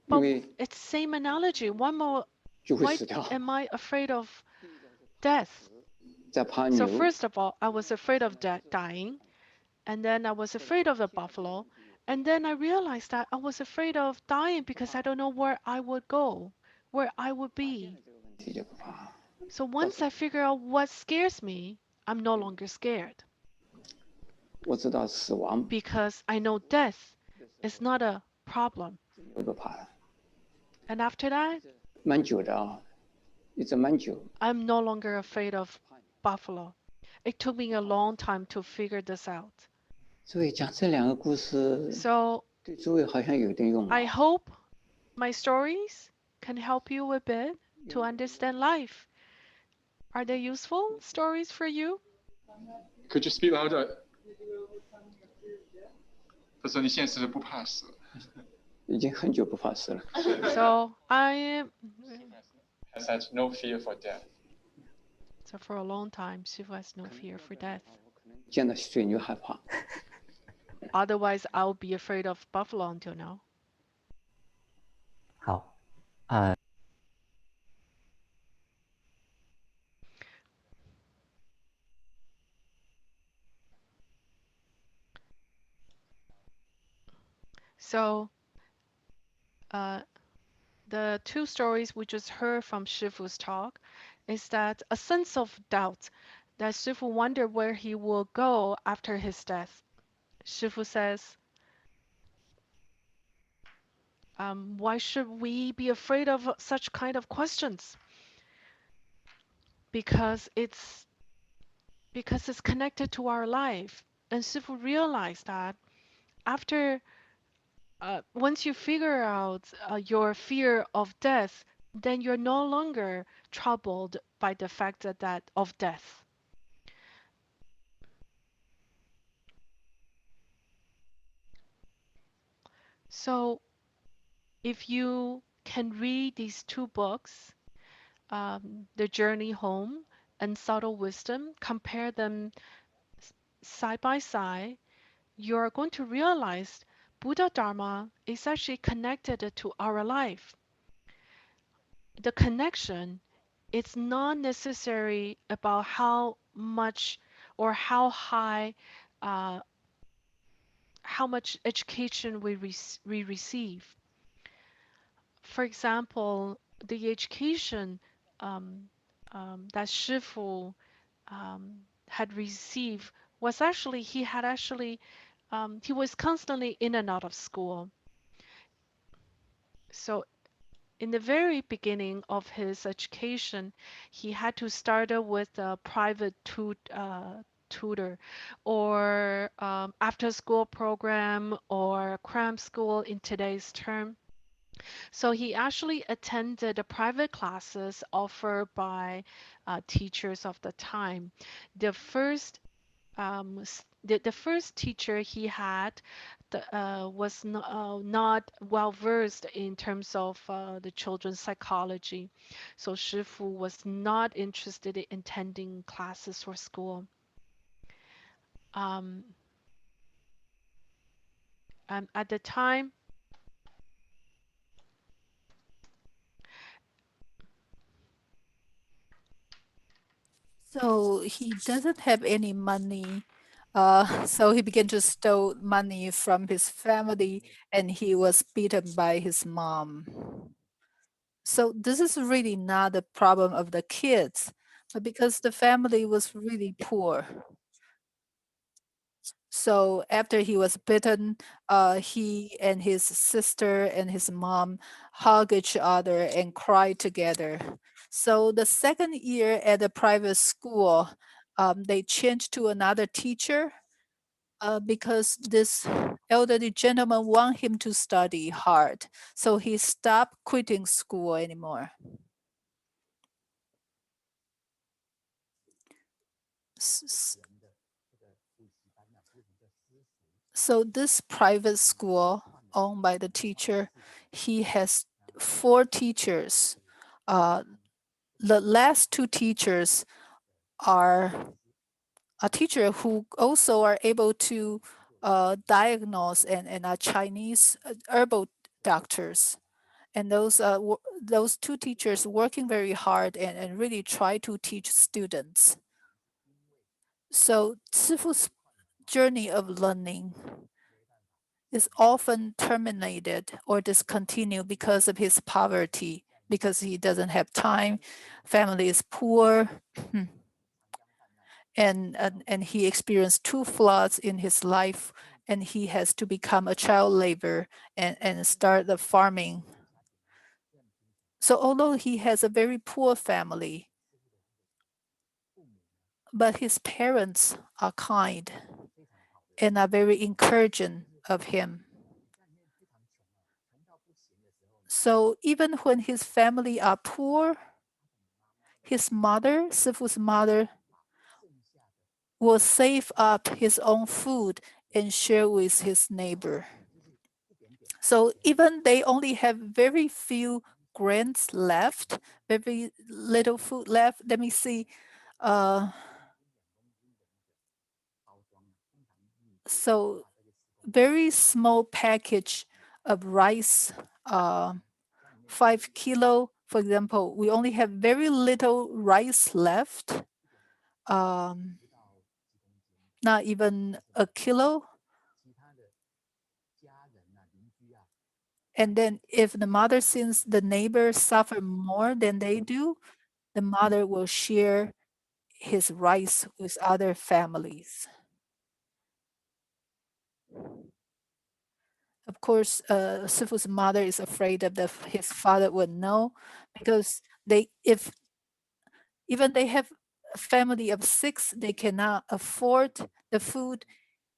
C: 因
B: but
C: 为
B: it's same analogy.
C: 就会
B: Why
C: 死掉。
B: am I afraid of death?
C: 在怕
B: So
C: 牛，
B: first of all, I was afraid of dying, and then I was afraid of the buffalo, and then I realized that I was afraid of dying because I don't know where I would go, where I would be.
C: 问题就不怕。
B: So once I figure out what scares me, I'm no longer scared
C: 我知道死亡
B: because I know death is not a problem.
C: 我不怕了，
B: And after that,
C: 蛮久的啊，一直蛮久。
B: I'm no longer afraid of buffalo. It took me a long time to figure this out.
C: 所以讲这两个故事
B: So
C: 对诸位好像有点用。
B: I hope my stories can help you a bit to understand life. Are they useful stories for you?
E: Could you speak louder? 他说你现实不怕死。
C: 已经很久不怕死了。
B: So I
E: Has had no fear for death.
B: so for a long time, Shifu has no fear for death.
C: 见到水牛害怕。
B: Otherwise, I'll be afraid of buffalo until now.
F: 好，So,
B: the two stories we just heard from Shifu's talk is that a sense of doubt that Shifu wondered where he will go after his death. Shifu says, why should we be afraid of such kind of questions? Because it's connected to our life. And Shifu realized that after once you figure out your fear of death, then you're no longer troubled by the fact that of death. So if you can read these two books, The Journey Home and Subtle Wisdom, compare them side by side, you're going to realize Buddha Dharma is actually connected to our life. The connection, it's not necessary about how much or uh, how much education we receive. For example, the education um, that Shifu had received was actually he was constantly in and out of school. So in the very beginning of his education, he had to start with a private tutor or after school program or cram school in today's term. So he actually attended the private classes offered by teachers of the time. The first the first teacher he had was not well versed in terms of the children's psychology. So Shifu was not interested in attending classes or school. Um, at the time,
A: So he doesn't have any money. So he began to steal money from his family and he was beaten by his mom. So this is really not the problem of the kids, but because the family was really poor. So after he was bitten, he and his sister and his mom hug each other and cry together. So the second year at the private school, they changed to another teacher because this elderly gentleman want him to study hard. So he stopped quitting school anymore. So this private school owned by the teacher, he has 4 teachers. Uh, the last 2 teachers are a teacher who also are able to diagnose and are Chinese herbal doctors. And those 2 teachers working very hard and really try to teach students. So Sifu's journey of learning is often terminated or discontinued because of his poverty, because he doesn't have time, family is poor, and he experienced 2 floods in his life, and he has to become a child labor and start the farming. So although he has a very poor family, but his parents are kind and are very encouraging of him. So even when his family are poor, his mother, Sifu's mother, will save up his own food and share with his neighbor. So even they only have very few grains left, very little food left. Let me see. So very small package of rice, 5 kilo, for example. We only have very little rice left. Not even a kilo. And then if the mother sees the neighbor suffer more than they do, the mother will share his rice with other families. Of course, Sifu's mother is afraid that his father would know, because if even they have a family of 6, they cannot afford the food.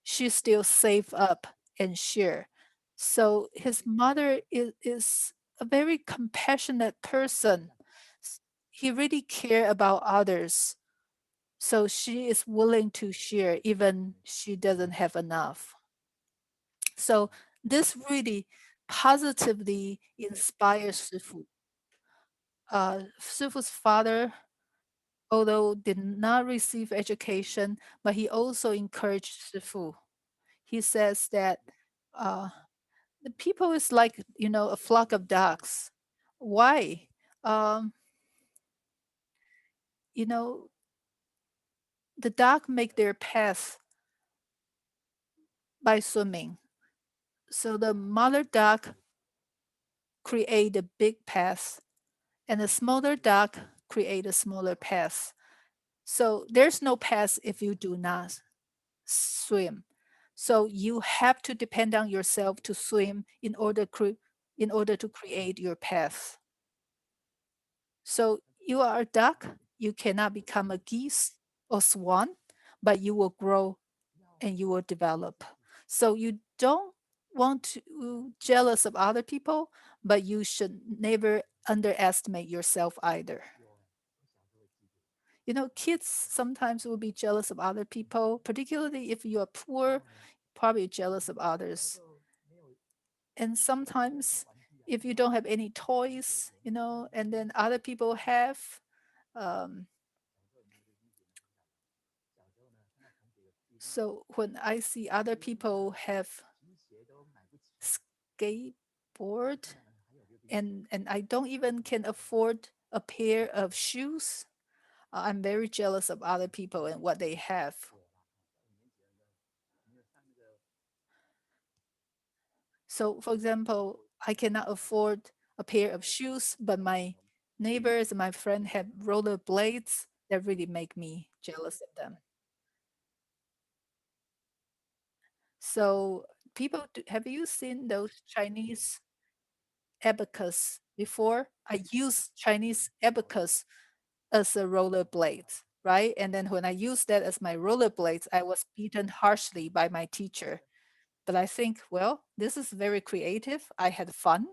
A: She still save up and share. So his mother is a very compassionate person. He really care about others. So she is willing to share even she doesn't have enough. So this really positively inspires Shifu. Shifu's father, although did not receive education, but he also encouraged Shifu. He says that uh, the people is like, a flock of ducks. Why? Um, you know, the duck make their path by swimming. So the mother duck create a big path, and the smaller duck create a smaller path. So there's no path if you do not swim. So you have to depend on yourself to swim in order to create your path. So you are a duck, you cannot become a geese or swan, but you will grow and you will develop. So you don't want to jealous of other people, but you should never underestimate yourself either. Kids sometimes will be jealous of other people, particularly if you are poor, probably jealous of others. And sometimes if you don't have any toys, and then other people have, um, so when I see other people have skateboard and I don't even can afford a pair of shoes, I'm very jealous of other people and what they have. So, for example, I cannot afford a pair of shoes, but my neighbors and my friend have roller blades that really make me jealous of them. So, have you seen those Chinese abacus before? I use Chinese abacus as a roller blade, right? And then when I used that as my roller blades, I was beaten harshly by my teacher. But I think, well, this is very creative. I had fun.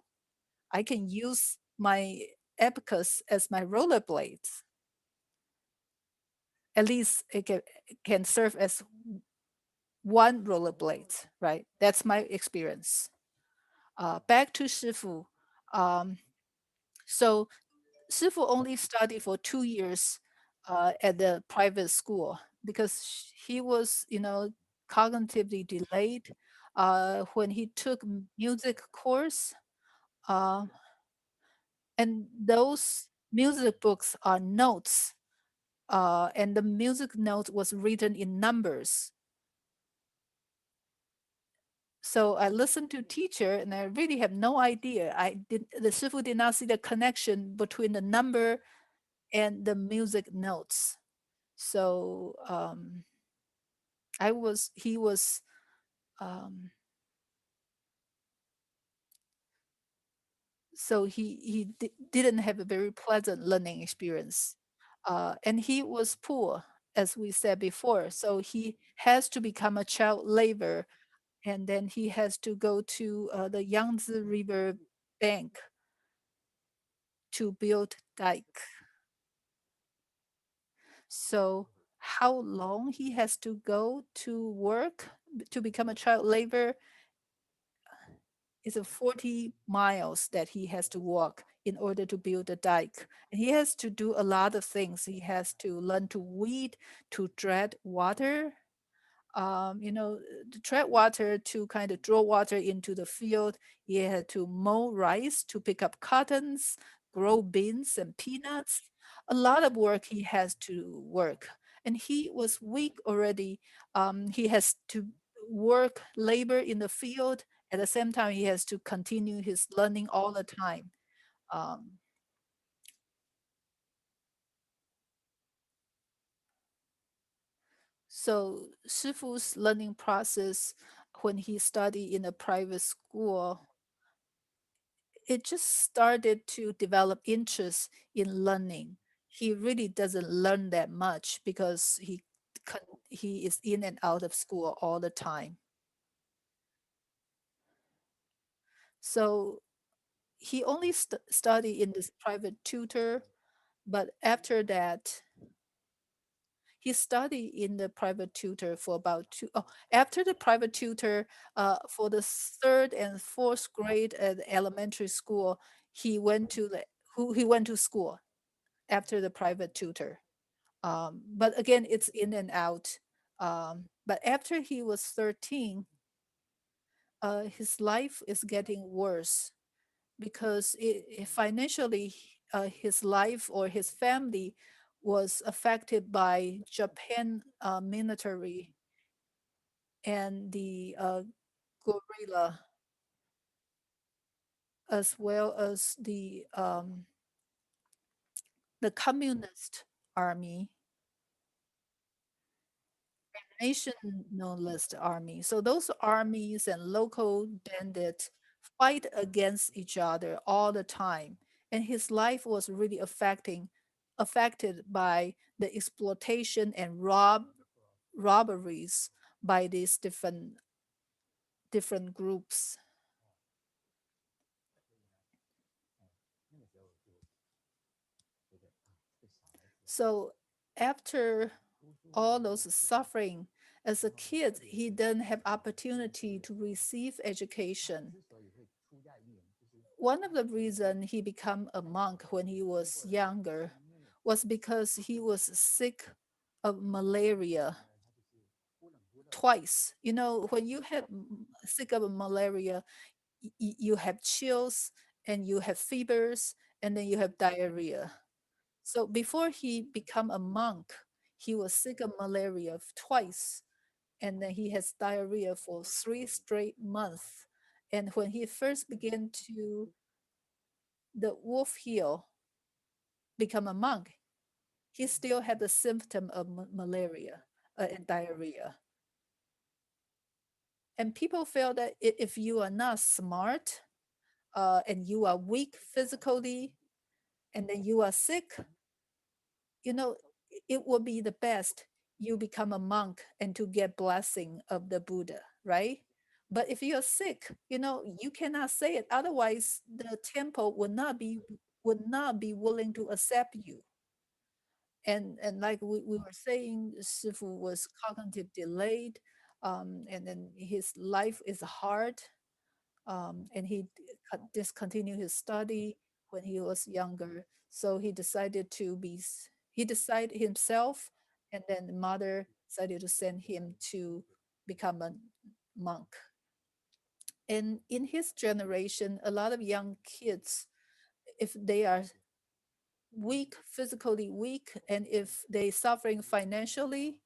A: I can use my abacus as my roller blades. At least it can serve as one roller blade, right? That's my experience. Back to Shifu. Um, so Shifu only studied for 2 years at the private school because he was, cognitively delayed. When he took music course, uh, and those music books are notes, and the music note was written in numbers. So I listened to teacher and I really have no idea. The Shifu did not see the connection between the number and the music notes. So he was, um, so he didn't have a very pleasant learning experience. And he was poor, as we said before. So he has to become a child labor, and then he has to go to the Yangtze River bank to build dike. So how long he has to go to work to become a child labor is a 40 miles that he has to walk in order to build a dike. And he has to do a lot of things. He has to learn to weed, to tread water, to tread water to kind of draw water into the field. He had to mow rice to pick up cottons, grow beans and peanuts. A lot of work he has to work. And he was weak already. He has to work labor in the field. At the same time, he has to continue his learning all the time. Um, so Shifu's learning process when he studied in a private school, it just started to develop interest in learning. He really doesn't learn that much because he is in and out of school all the time. So he only studied in this private tutor, but after that, he studied in the private tutor for about after the private tutor, for the third and fourth grade at elementary school, he went to he went to school after the private tutor. But again, it's in and out. But after he was 13, his life is getting worse because financially, his life or his family was affected by Japan military and the guerrilla, as well as the communist army, nationalist army. So those armies and local bandits fight against each other all the time. And his life was really affected by the exploitation and robberies by these different groups. So after all those suffering, as a kid, he didn't have opportunity to receive education. One of the reasons he became a monk when he was younger was because he was sick of malaria twice. You know, when you have sick of malaria, you have chills and you have fevers and then you have diarrhea. So before he become a monk, he was sick of malaria twice, and then he has diarrhea for 3 straight months. And when he first began to the wolf hill become a monk, he still had the symptom of malaria and diarrhea. And people feel that if you are not smart, and you are weak physically, and then you are sick, you know, it will be the best you become a monk and to get blessing of the Buddha, right? But if you're sick, you cannot say it. Otherwise, the temple would not be willing to accept you. And like we were saying, Sifu was cognitive delayed, and then his life is hard, and he discontinued his study when he was younger. So he decided himself, and then the mother decided to send him to become a monk. And in his generation, a lot of young kids, if they are weak, physically weak, and if they suffering financially,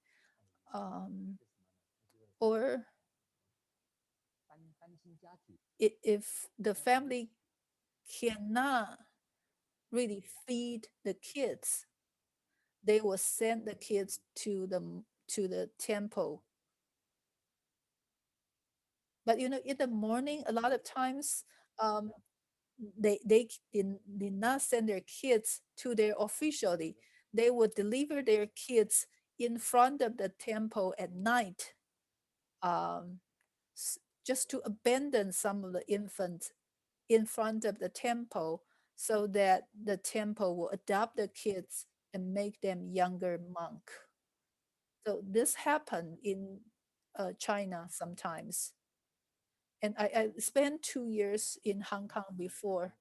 A: or if the family cannot really feed the kids, they will send the kids to the temple. But in the morning, a lot of times, um, they did not send their kids to there officially. They would deliver their kids in front of the temple at night, um, just to abandon some of the infants in front of the temple, so that the temple will adopt the kids and make them younger monk. So this happened in China sometimes. And I spent 2 years in Hong Kong before.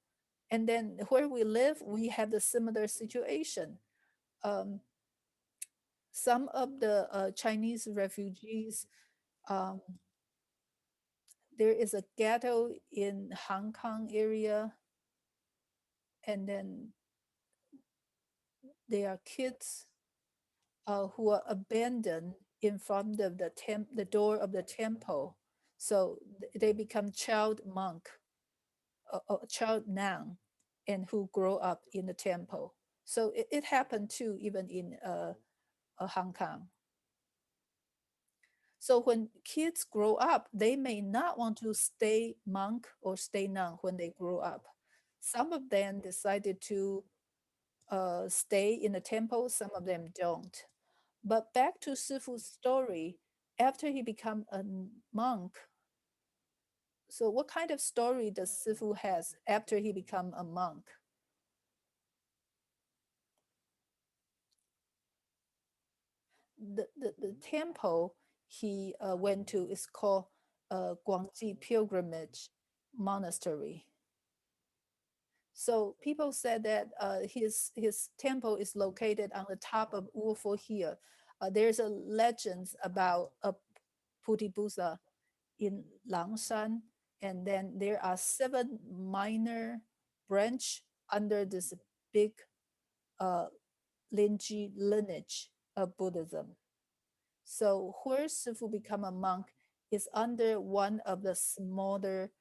A: And then where we live, we have the similar situation. Um, some of the Chinese refugees, um, there is a ghetto in Hong Kong area, and then there are kids who are abandoned in front of the door of the temple. So they become child monk, child nun, and who grow up in the temple. So it happened too, even in Hong Kong. So when kids grow up, they may not want to stay monk or stay nun when they grow up. Some of them decided to stay in the temple, some of them don't. But back to Sifu's story, after he became a monk, So what kind of story does Sifu has after he become a monk? The temple he went to is called Guangji Pilgrimage Monastery. So people said that his temple is located on the top of Wufo Hill. There's a legend about a Buddha in Langshan, and then there are 7 minor branch under this big uh, lineage of Buddhism. So where Sifu become a monk is under one of the smaller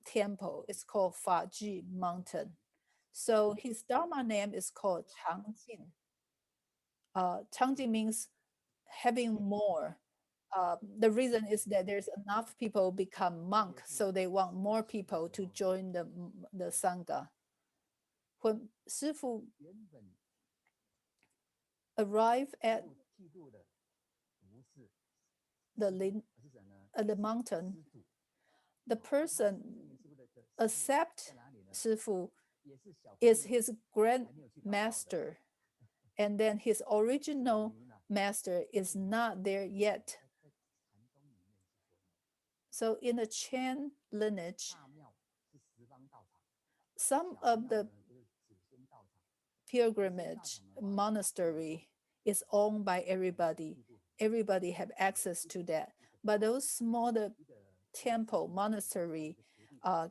A: temple. It's called Faji Mountain. So his Dharma name is called Changjin. Changjin means having more. The reason is that there's enough people become monk, so they want more people to join the sangha. When Sifu arrived at the mountain, the person accept Sifu is his grandmaster, and then his original master is not there yet. So in the Chen lineage, some of the pilgrimage monastery is owned by everybody. Everybody have access to that. But those smaller temple monastery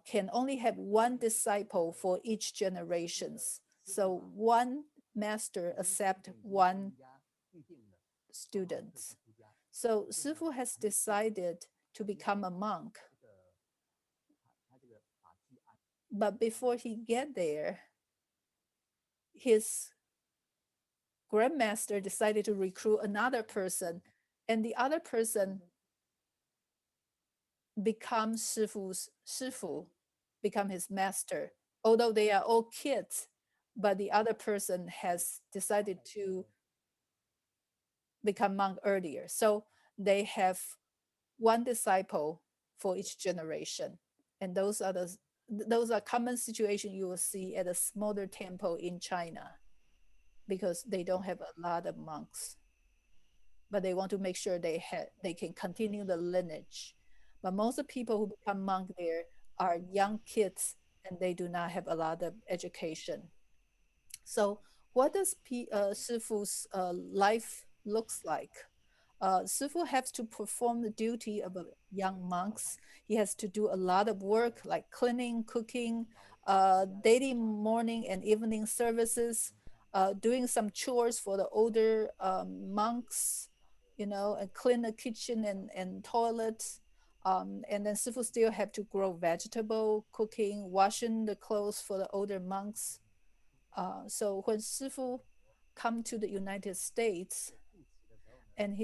A: can only have one disciple for each generations. So one master accept one student. So Sifu has decided to become a monk. But before he get there, his grandmaster decided to recruit another person, and the other person becomes Shifu's Shifu, become his master. Although they are all kids, but the other person has decided to become monk earlier. So they have one disciple for each generation, and those are common situations you will see at a smaller temple in China, because they don't have a lot of monks, but they want to make sure they can continue the lineage. But most of the people who become monk there are young kids, and they do not have a lot of education. So what does Sifu's life looks like? Sifu has to perform the duty of a young monks. He has to do a lot of work like cleaning, cooking, daily morning and evening services, doing some chores for the older monks, and clean the kitchen and toilets. And then Sifu still have to grow vegetable, cooking, washing the clothes for the older monks. So when Sifu come to the United States, and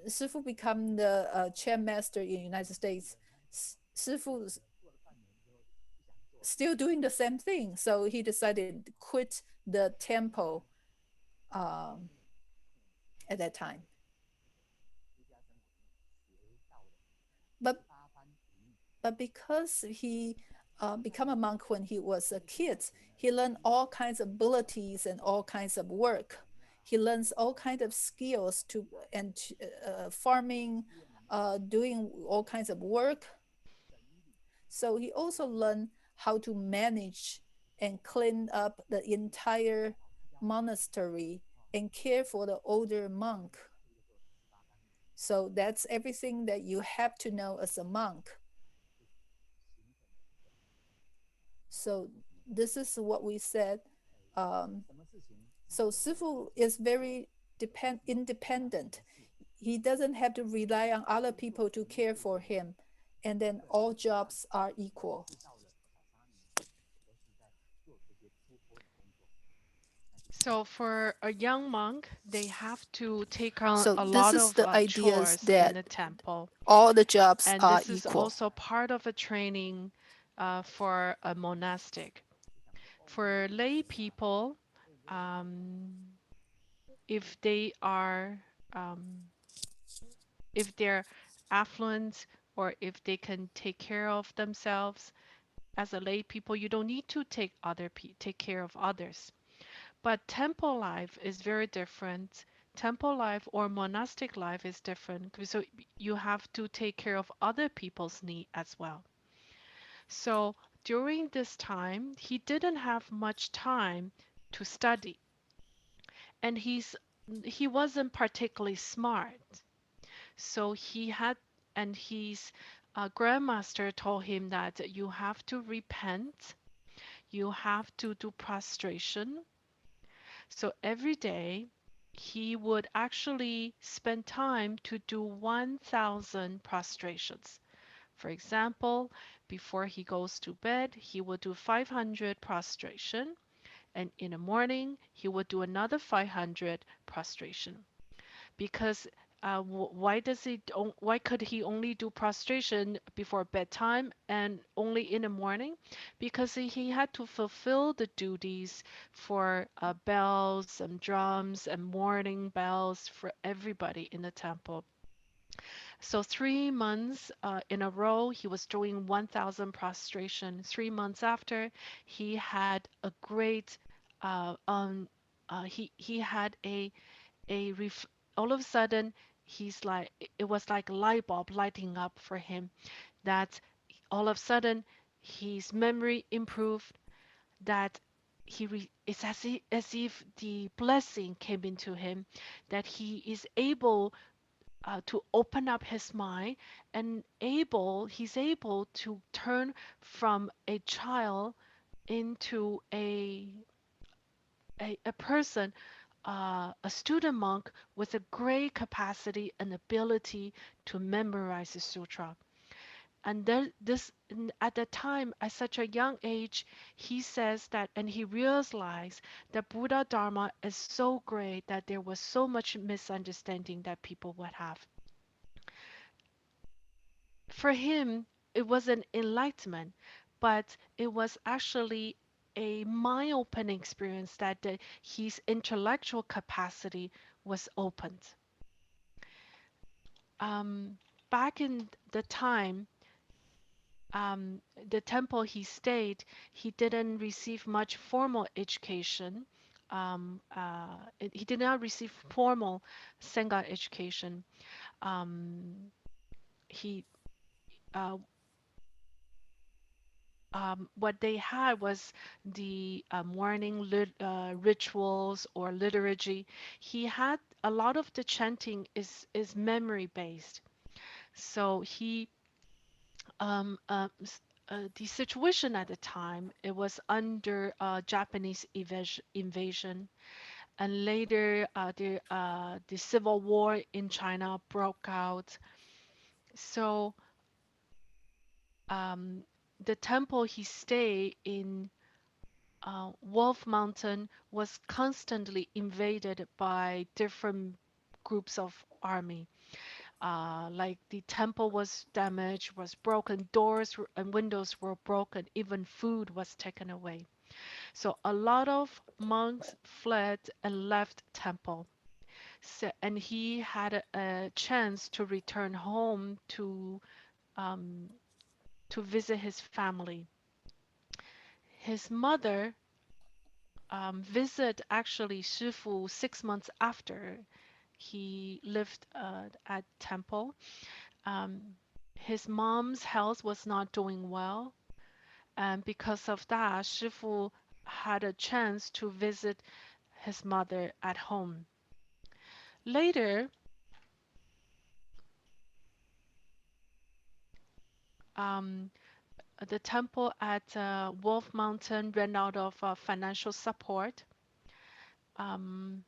A: Sifu become the chair master in the United States, Sifu still doing the same thing. So he decided to quit the temple um, at that time. But because he become a monk when he was a kid, he learned all kinds of abilities and all kinds of work. He learns all kinds of skills and farming, doing all kinds of work. So he also learned how to manage and clean up the entire monastery and care for the older monk. So that's everything that you have to know as a monk. So this is what we said. So Sifu is very independent. He doesn't have to rely on other people to care for him. And then all jobs are equal.
B: So for a young monk, they have to take on
A: So
B: a
A: this
B: lot
A: is
B: of
A: the ideas
B: chores in
A: that
B: the temple.
A: all the jobs
B: And
A: are
B: this is
A: equal.
B: also part of a training for a monastic. For lay people, um, if they are um, if they're affluent or if they can take care of themselves. As a lay people, you don't need to take care of others. But temple life is very different. Temple life or monastic life is different. So you have to take care of other people's need as well. So during this time, he didn't have much time to study, and he wasn't particularly smart. So he had, and his grandmaster told him that you have to repent, you have to do prostration. So every day he would actually spend time to do 1,000 prostrations. For example, before he goes to bed, he will do 500 prostration, and in the morning he will do another 500 prostration. Because why could he only do prostration before bedtime and only in the morning? Because he had to fulfill the duties for bells and drums and morning bells for everybody in the temple. So 3 months in a row, he was doing 1,000 prostration. 3 months after, he had a great, he had a ref all of a sudden, he's like, it was like a light bulb lighting up for him, that all of a sudden his memory improved, that it's as if the blessing came into him, that he is able to open up his mind, and he's able to turn from a child into a person, a student monk with a great capacity and ability to memorize the sutra. And then at the time, at such a young age, he says that, and he realized that Buddha Dharma is so great that there was so much misunderstanding that people would have. For him, it was an enlightenment, but it was actually a mind-opening experience, that his intellectual capacity was opened. Um, Back in the time, the temple he stayed, he didn't receive much formal education. He did not receive formal Sangha education. He uh, What they had was the morning rituals or liturgy. He had a lot of the chanting is memory based. So the situation at the time, it was under Japanese invasion, and later the civil war in China broke out. So um, the temple he stayed in, Wolf Mountain, was constantly invaded by different groups of army. Like the temple was damaged, was broken, and windows were broken, even food was taken away. So a lot of monks fled and left temple. So, and he had a chance to return home um, to visit his family. His mother visit actually Shifu 6 months after he lived at temple. Um, his mom's health was not doing well, and because of that, Shifu had a chance to visit his mother at home. Later, um, the temple at Wolf Mountain ran out of financial support. Um,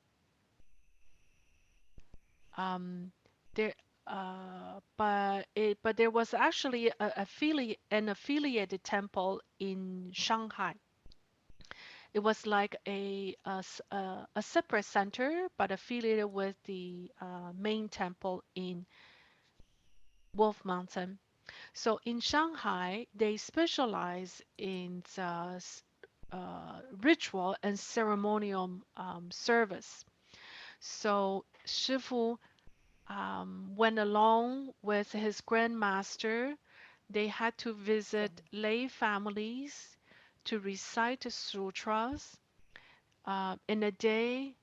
B: um, there, but there was actually an affiliated temple in Shanghai. It was like a separate center, but affiliated with the main temple in Wolf Mountain. So in Shanghai, they specialize in ritual and ceremonial service. So Shifu went along with his grandmaster. They had to visit lay families to recite sutras. In a day,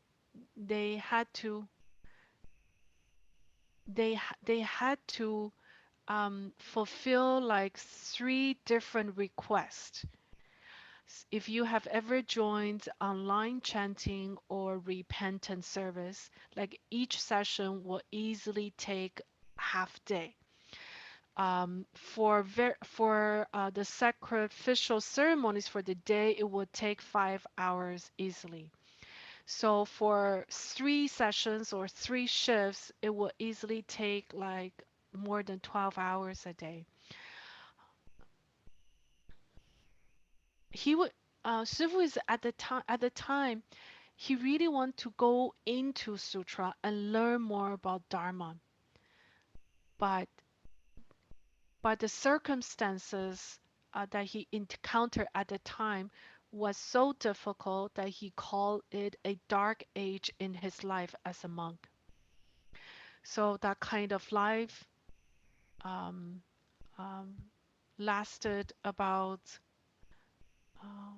B: they had to they had to fulfill like three different requests. If you have ever joined online chanting or repentance service, like each session will easily take half day. For the sacrificial ceremonies for the day, it would take 5 hours easily. So for three sessions or three shifts, it will easily take like more than 12 hours a day. He would Shifu is at the time he really want to go into sutra and learn more about Dharma, but the circumstances that he encountered at the time was so difficult that he called it a dark age in his life as a monk. So that kind of life um, um, lasted about uh,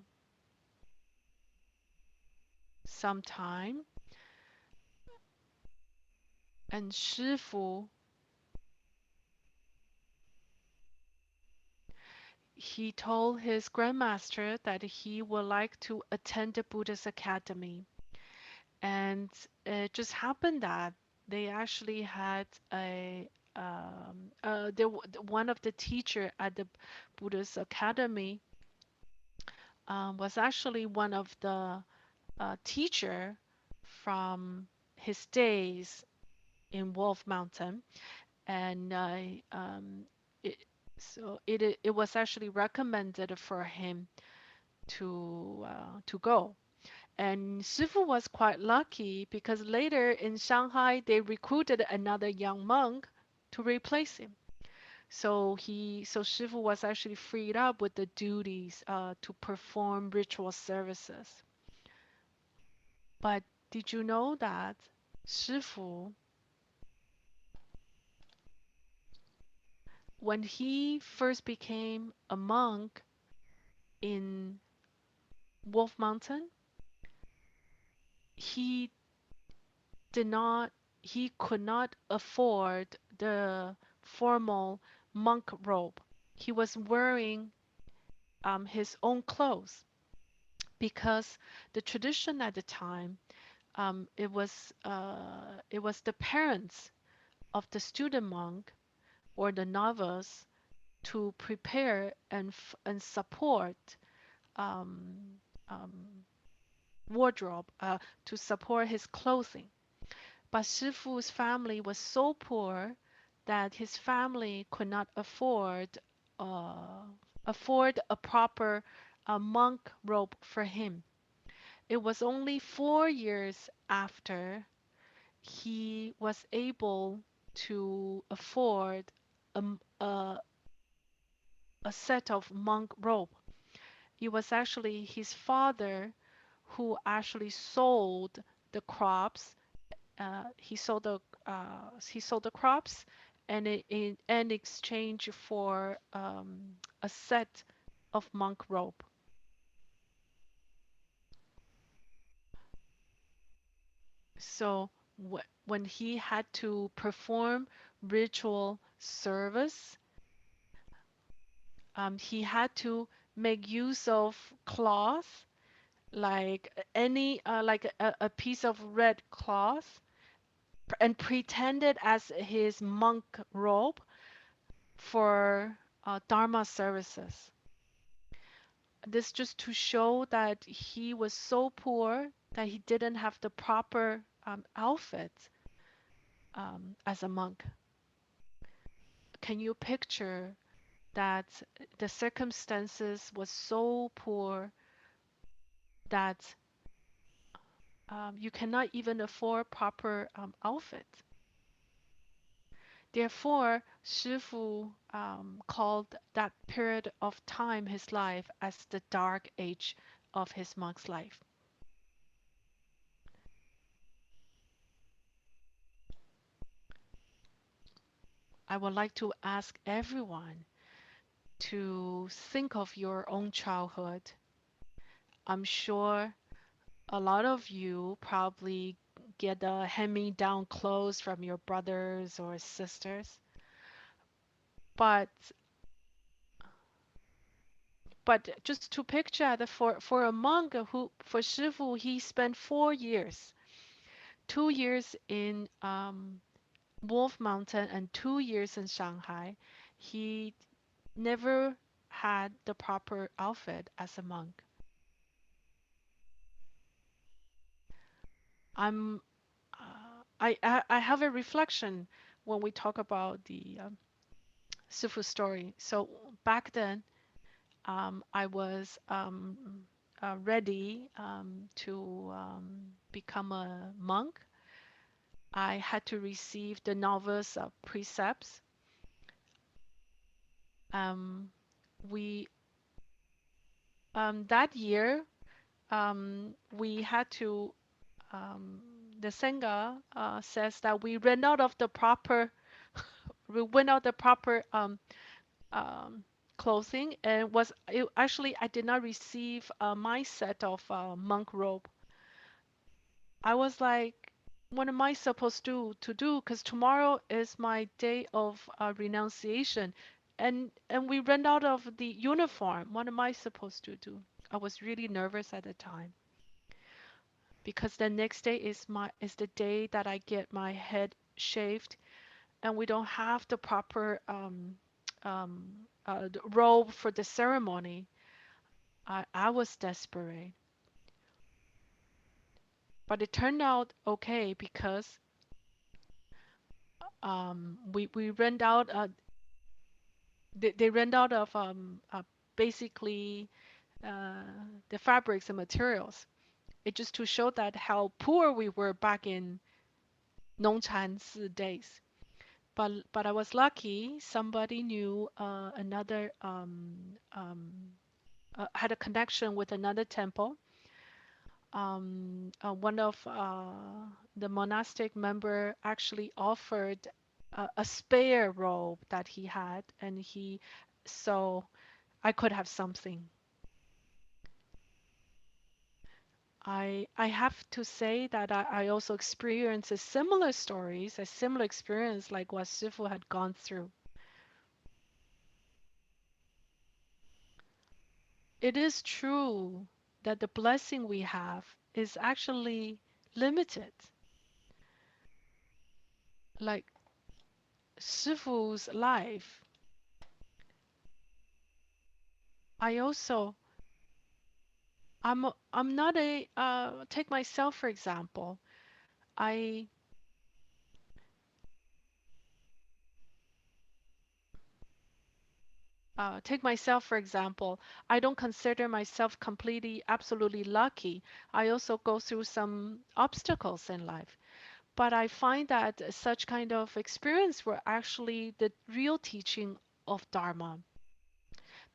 B: some time, and Shifu, he told his grandmaster that he would like to attend the Buddhist academy. And it just happened that they actually had one of the teacher at the Buddhist academy was actually one of the teacher from his days in Wolf Mountain, and it, it was actually recommended for him to go. And Shifu was quite lucky because later in Shanghai they recruited another young monk to replace him. So Shifu was actually freed up with the duties to perform ritual services. But did you know that Shifu, when he first became a monk in Wolf Mountain, he did not he could not afford the formal monk robe. He was wearing his own clothes because the tradition at the time, it was the parents of the student monk or the novice to prepare and support um, um, wardrobe, to support his clothing. But Shifu's family was so poor that his family could not uh, afford a proper monk robe for him. It was only 4 years after he was able to afford a, a, a set of monk robe. It was actually his father who actually sold the crops. He sold the crops, and in exchange for a set of monk robe. So when he had to perform ritual service, he had to make use of cloth, like a piece of red cloth, and pretend it as his monk robe for Dharma services. This just to show that he was so poor that he didn't have the proper outfit as a monk. Can you picture that the circumstances was so poor that you cannot even afford proper outfit? Therefore, Shifu called that period of time his life as the dark age of his monk's life. I would like to ask everyone to think of your own childhood. I'm sure a lot of you probably get the hand-me-down clothes from your brothers or sisters, but just to picture that for a monk who for Shifu he spent 4 years, 2 years in Wolf Mountain and 2 years in Shanghai. He never had the proper outfit as a monk. I'm I have a reflection when we talk about the Sifu story. So back then, I was ready to become a monk. I had to receive the novice precepts. Um, we that year we had to um, the Senga says that we ran out of the proper we went out the proper um, clothing and actually I did not receive my set of monk robe. I was like, what am I supposed to do? Because tomorrow is my day of renunciation, and we ran out of the uniform. What am I supposed to do? I was really nervous at the time because the next day is the day that I get my head shaved, and we don't have the proper the robe for the ceremony. I was desperate, but it turned out okay because we ran out. They ran out of basically uh, the fabrics and materials. It just to show that how poor we were back in Nongchan's days. But I was lucky. Somebody knew another had a connection with another temple. One of the monastic member actually offered a spare robe that he had, and so I could have something. I have to say that I also experienced a similar stories, a similar experience like what Shifu had gone through. It is true that the blessing we have is actually limited. Like Shifu's life, I also I'm not a take myself for example. I take myself for example. I don't consider myself completely absolutely lucky. I also go through some obstacles in life. But I find that such kind of experience were actually the real teaching of Dharma.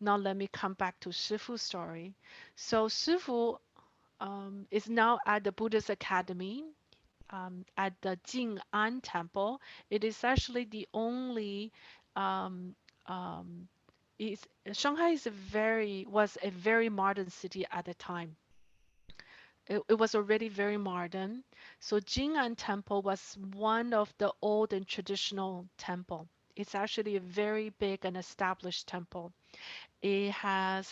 B: Now let me come back to Shifu's story. So Shifu is now at the Buddhist Academy at the Jing'an Temple. It is actually the only um, um, is Shanghai was a very modern city at the time. It was already very modern. So Jing'an Temple was one of the old and traditional temple. It's actually a very big and established temple. It had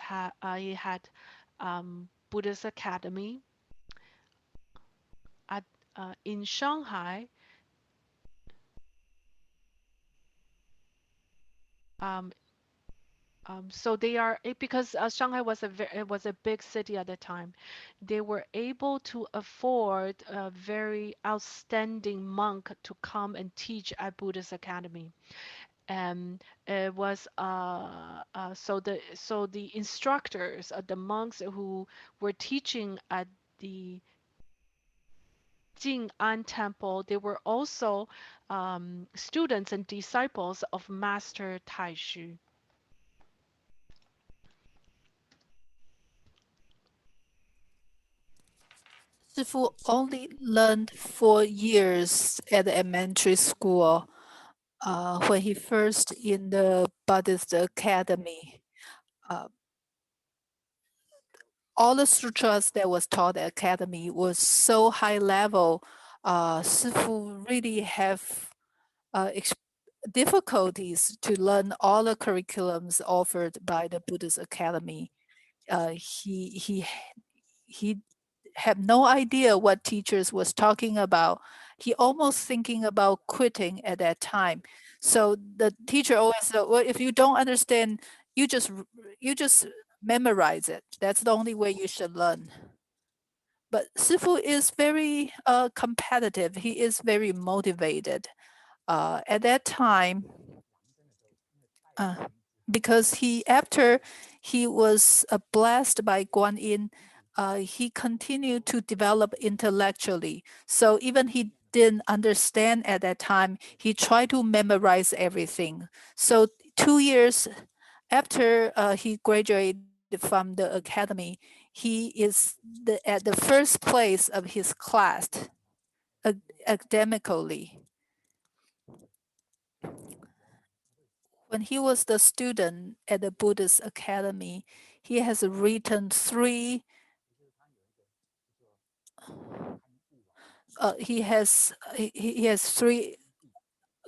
B: Buddhist Academy at in Shanghai. Um, so they are because Shanghai was it was a big city at the time. They were able to afford a very outstanding monk to come and teach at Buddhist Academy. And it was so the instructors, the monks who were teaching at the Jing'an Temple, they were also students and disciples of Master Taishu.
A: Shifu only learned 4 years at the elementary school. when he first in the Buddhist academy, uh, all the sutras that was taught at academy was so high level. Sifu really have difficulties to learn all the curriculums offered by the Buddhist academy. He had no idea what teachers was talking about. He almost thinking about quitting at that time. So the teacher always said, "Well, if you don't understand, you just you just memorize it. That's the only way you should learn." But Sifu is very competitive. He is very motivated. At that time, uh, because after he was blessed by Guan Yin, he continued to develop intellectually. So even he didn't understand at that time, he tried to memorize everything. So 2 years after he graduated from the academy, he is at the first place of his class academically. When he was the student at the Buddhist academy, he has written he has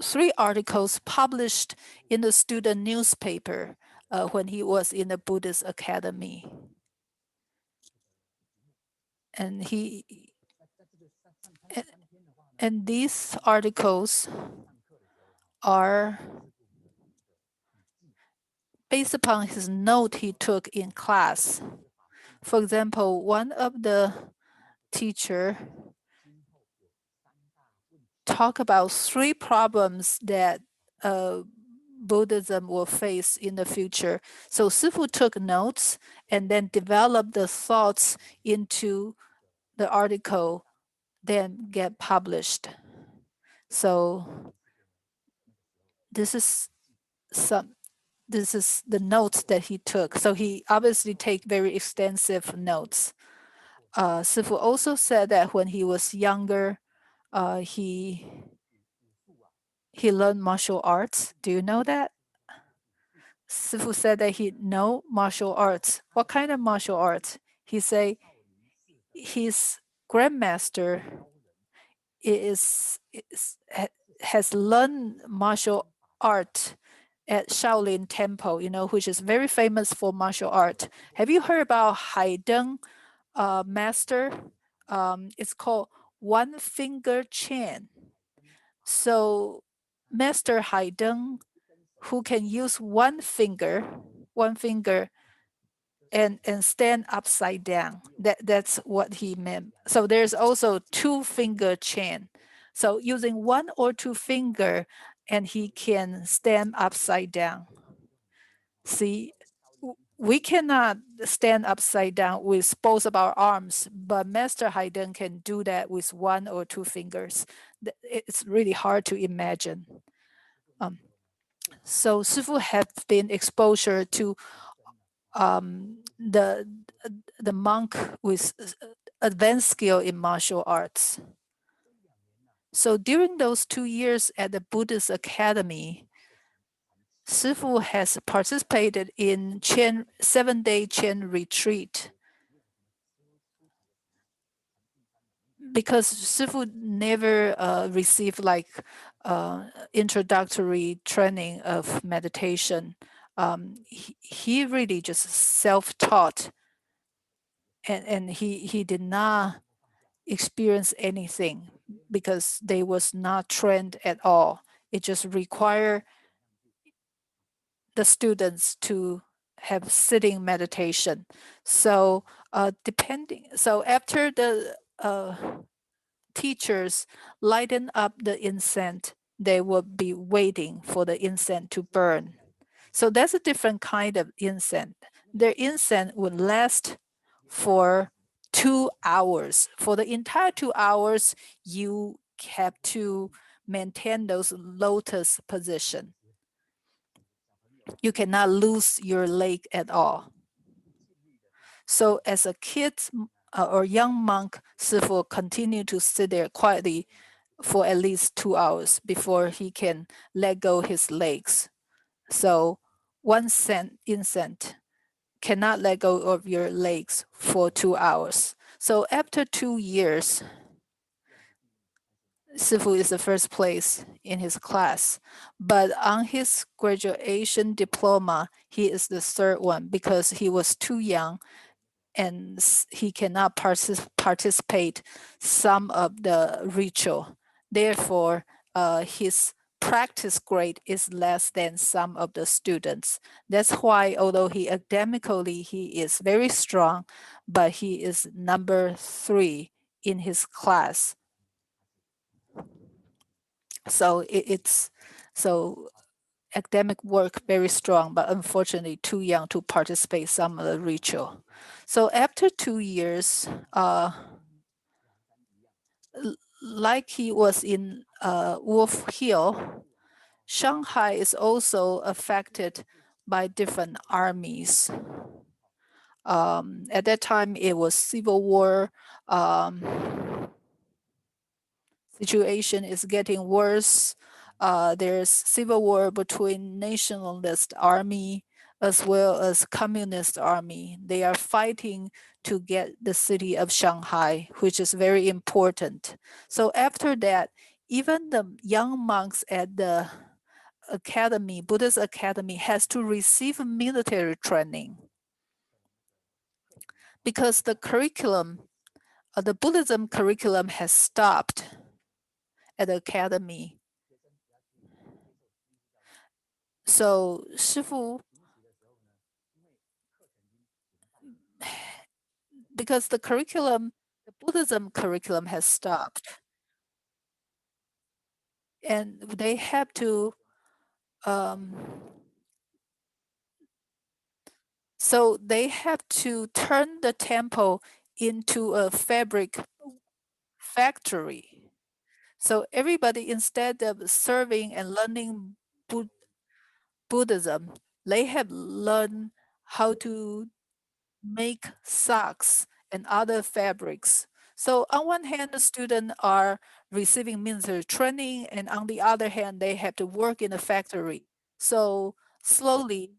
A: three articles published in the student newspaper when he was in the Buddhist academy, and and these articles are based upon his note he took in class. For example, one of the teacher talk about three problems that Buddhism will face in the future. So Sifu took notes and then developed the thoughts into the article, then get published. So this is some this is the notes that he took. So he obviously take very extensive notes. Sifu also said that when he was younger, he learned martial arts. Do you know that? Sifu said that he know martial arts. What kind of martial arts? He say his grandmaster has learned martial art at Shaolin Temple, which is very famous for martial art. Have you heard about Haideng master? It's called One Finger Chain. So Master Haideng, who can use one finger and stand upside down. That's what he meant. So there's also two finger chain. So using one or two finger, and he can stand upside down. See, we cannot stand upside down with both of our arms, but Master Haydn can do that with one or two fingers. It's really hard to imagine. So Sifu have been exposure to the monk with advanced skill in martial arts. So during those 2 years at the Buddhist academy, Sifu has participated in 7-day Chen retreat. Because Sifu never received like introductory training of meditation, he really just self-taught, and he did not experience anything because they was not trained at all. It just required the students to have sitting meditation. So after the teachers lighten up the incense, they will be waiting for the incense to burn. So that's a different kind of incense. Their incense would last for 2 hours. For the entire 2 hours, you have to maintain those lotus position. You cannot lose your leg at all. So as a kid or young monk, Sifu continued to sit there quietly for at least 2 hours before he can let go his legs. So one insect cannot let go of your legs for 2 hours. So after 2 years, Sifu is the first place in his class. But on his graduation diploma, he is the third one because he was too young and he cannot participate some of the ritual. Therefore, his practice grade is less than some of the students. That's why, although he is very strong, but he is number 3 in his class. So it's so academic work very strong, but unfortunately too young to participate some of the ritual. So after 2 years, like he was in Wolf Hill, Shanghai is also affected by different armies. At that time, it was civil war. Situation is getting worse. There's civil war between nationalist army as well as communist army. They are fighting to get the city of Shanghai, which is very important. So after that, even the young monks at the academy, Buddhist academy, has to receive military training because the curriculum, the Buddhism curriculum has stopped at the academy. So Shifu, because the curriculum, the Buddhism curriculum has stopped, and they have to, um, so they have to turn the temple into a fabric factory. So everybody, instead of serving and learning Buddhism, they have learned how to make socks and other fabrics. So on one hand, the students are receiving military training, and on the other hand, they have to work in a factory. So slowly,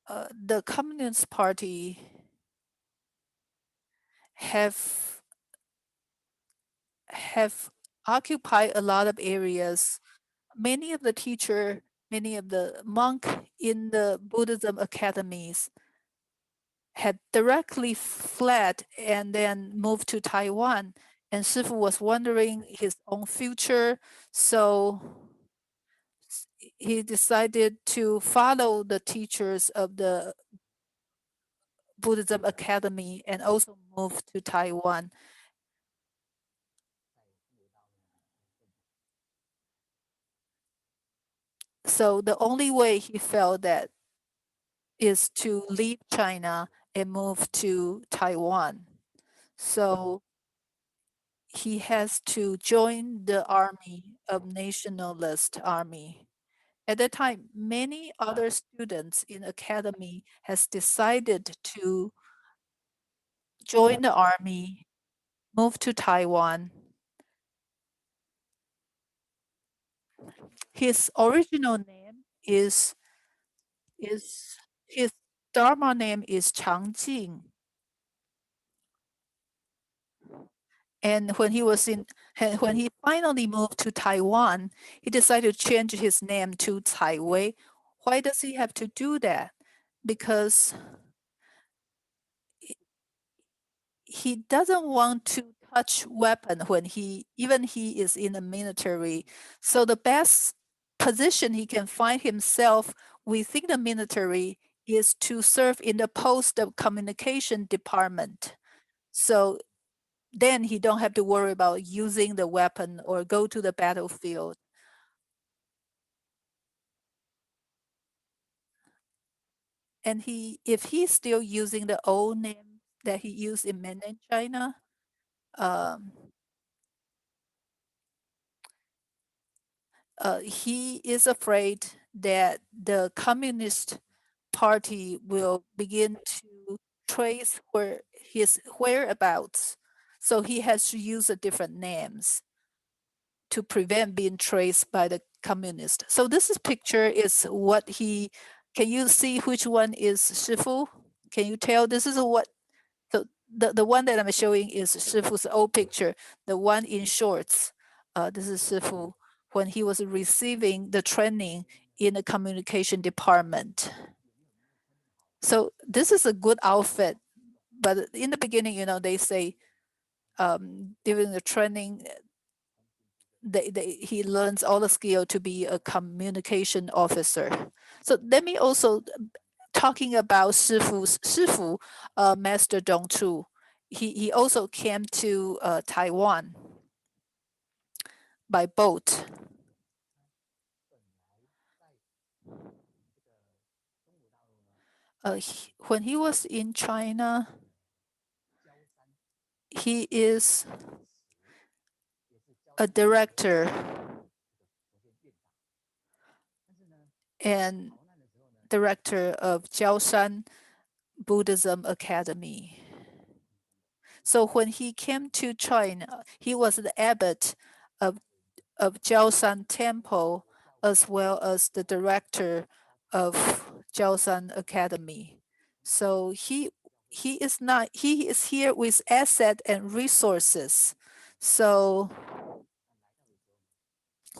A: the Communist Party have have occupied a lot of areas. Many of the teacher, many of the monk in the Buddhism academies had directly fled and then moved to Taiwan. And Shifu was wondering his own future. So he decided to follow the teachers of the Buddhism Academy and also move to Taiwan. So the only way he felt that is to leave China and move to Taiwan. So he has to join the army of nationalist army. At that time, many other students in academy has decided to join the army, move to Taiwan. His original name is his Dharma name is Changjing. And when he finally moved to Taiwan, he decided to change his name to Wei. Why does he have to do that? Because he doesn't want to touch weapon when he is in the military. So the best position he can find himself within the military is to serve in the post of communication department. So then he don't have to worry about using the weapon or go to the battlefield. And if he's still using the old name that he used in mainland China, um, he is afraid that the Communist Party will begin to trace his whereabouts. So he has to use a different names to prevent being traced by the communist. So this is picture is what he, can you see which one is Shifu? Can you tell this is what, so the one that I'm showing is Shifu's old picture. The one in shorts, this is Shifu when he was receiving the training in the communication department. So this is a good outfit, but in the beginning, they say during the training, he learns all the skill to be a communication officer. So let me also talking about Shifu, Master Dong Chu. He also came to Taiwan by boat. When he was in China, he is a director and director of Jiaoshan Buddhism Academy. So when he came to China, he was the abbot of, Jiaoshan Temple as well as the director of Jiaoshan Academy. So he is here with asset and resources. So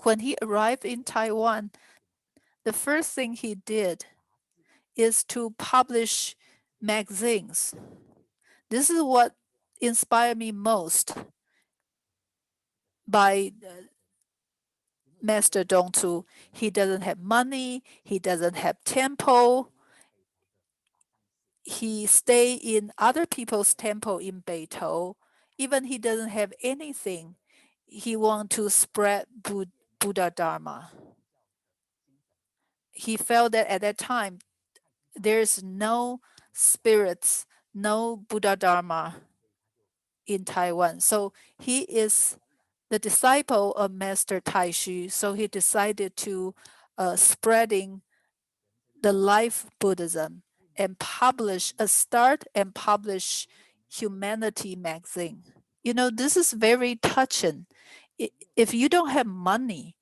A: when he arrived in Taiwan, the first thing he did is to publish magazines. This is what inspired me most by Master Dongzu. He doesn't have money, he doesn't have temple. He stay in other people's temple in Beitou. Even he doesn't have anything. He want to spread Buddha Dharma. He felt that at that time there's no spirits, no Buddha Dharma in Taiwan. So he is the disciple of Master Taishu. So he decided to spreading the life Buddhism and publish Humanity magazine. This is very touching. If you don't have money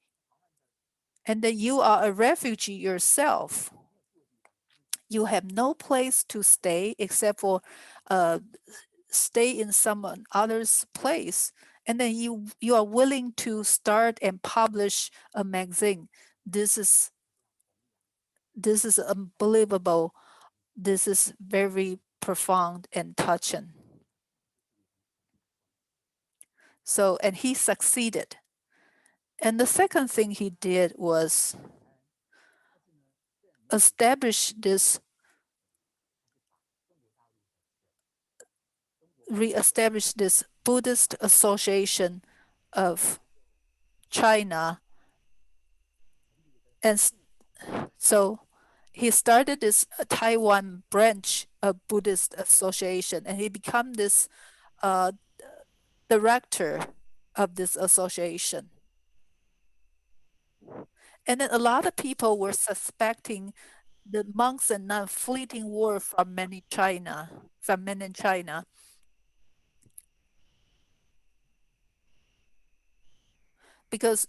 A: and then you are a refugee yourself, you have no place to stay except for uh, stay in someone other's place, and then you are willing to start and publish a magazine. This is unbelievable. This is very profound and touching. So, and he succeeded. And the second thing he did was establish this, reestablish this Buddhist Association of China. And so he started this Taiwan branch of Buddhist Association, and he became this uh, director of this association. And then a lot of people were suspecting the monks and nuns fleeing word from mainland China, because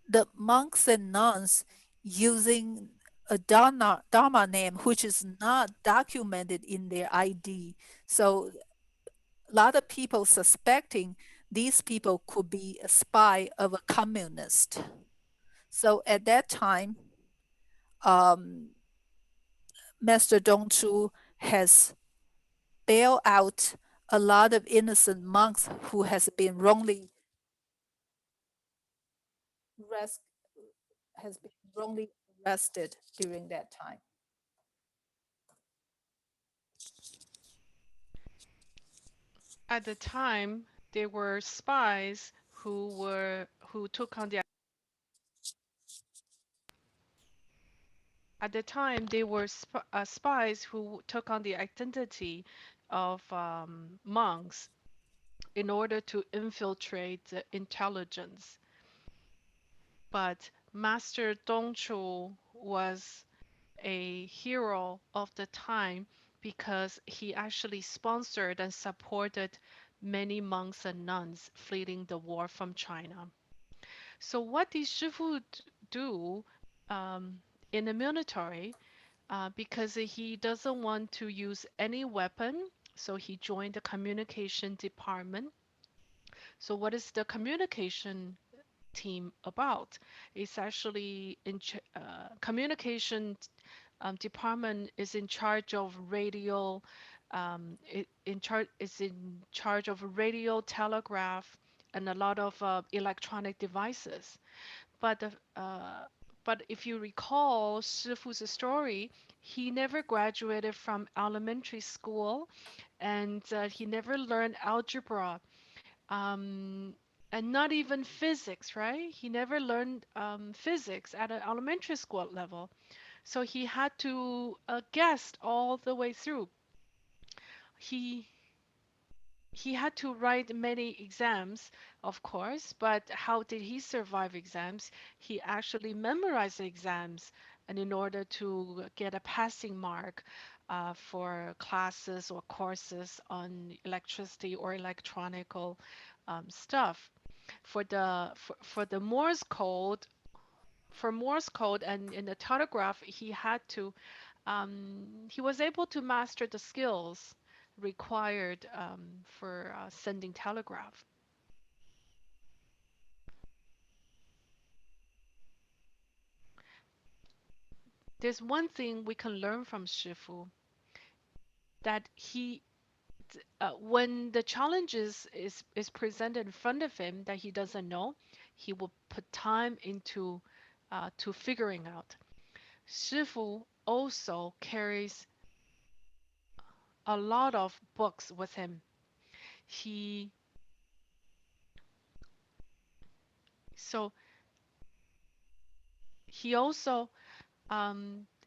A: the monks and nuns using a Dharma name, which is not documented in their ID. So a lot of people suspecting these people could be a spy of a communist. So at that time, Master Dongzhu has bailed out a lot of innocent monks who has been res- wrongly arrested during that time.
B: At the time, there were spies who took on the at the time they were spies who took on the identity of monks in order to infiltrate the intelligence. But Master Dongchu was a hero of the time because he actually sponsored and supported many monks and nuns fleeing the war from China. So what did Shifu do in the military? Because he doesn't want to use any weapon, so he joined the communication department. So what is the communication team about? It's actually communication department is in charge of radio, in charge of radio, telegraph, and a lot of electronic devices. But but if you recall Shifu's story, he never graduated from elementary school, and he never learned algebra, um, and not even physics, right? He never learned physics at an elementary school level. So he had to guess all the way through. He he had to write many exams, of course, but how did he survive exams? He actually memorized the exams, and in order to get a passing mark for classes or courses on electricity or electronical stuff. For the Morse code, for Morse code and in the telegraph, he was able to master the skills required for sending telegraph. There's one thing we can learn from Shifu that when the challenges is presented in front of him that he doesn't know, he will put time into to figuring out. Shifu also carries a lot of books with him. He so he also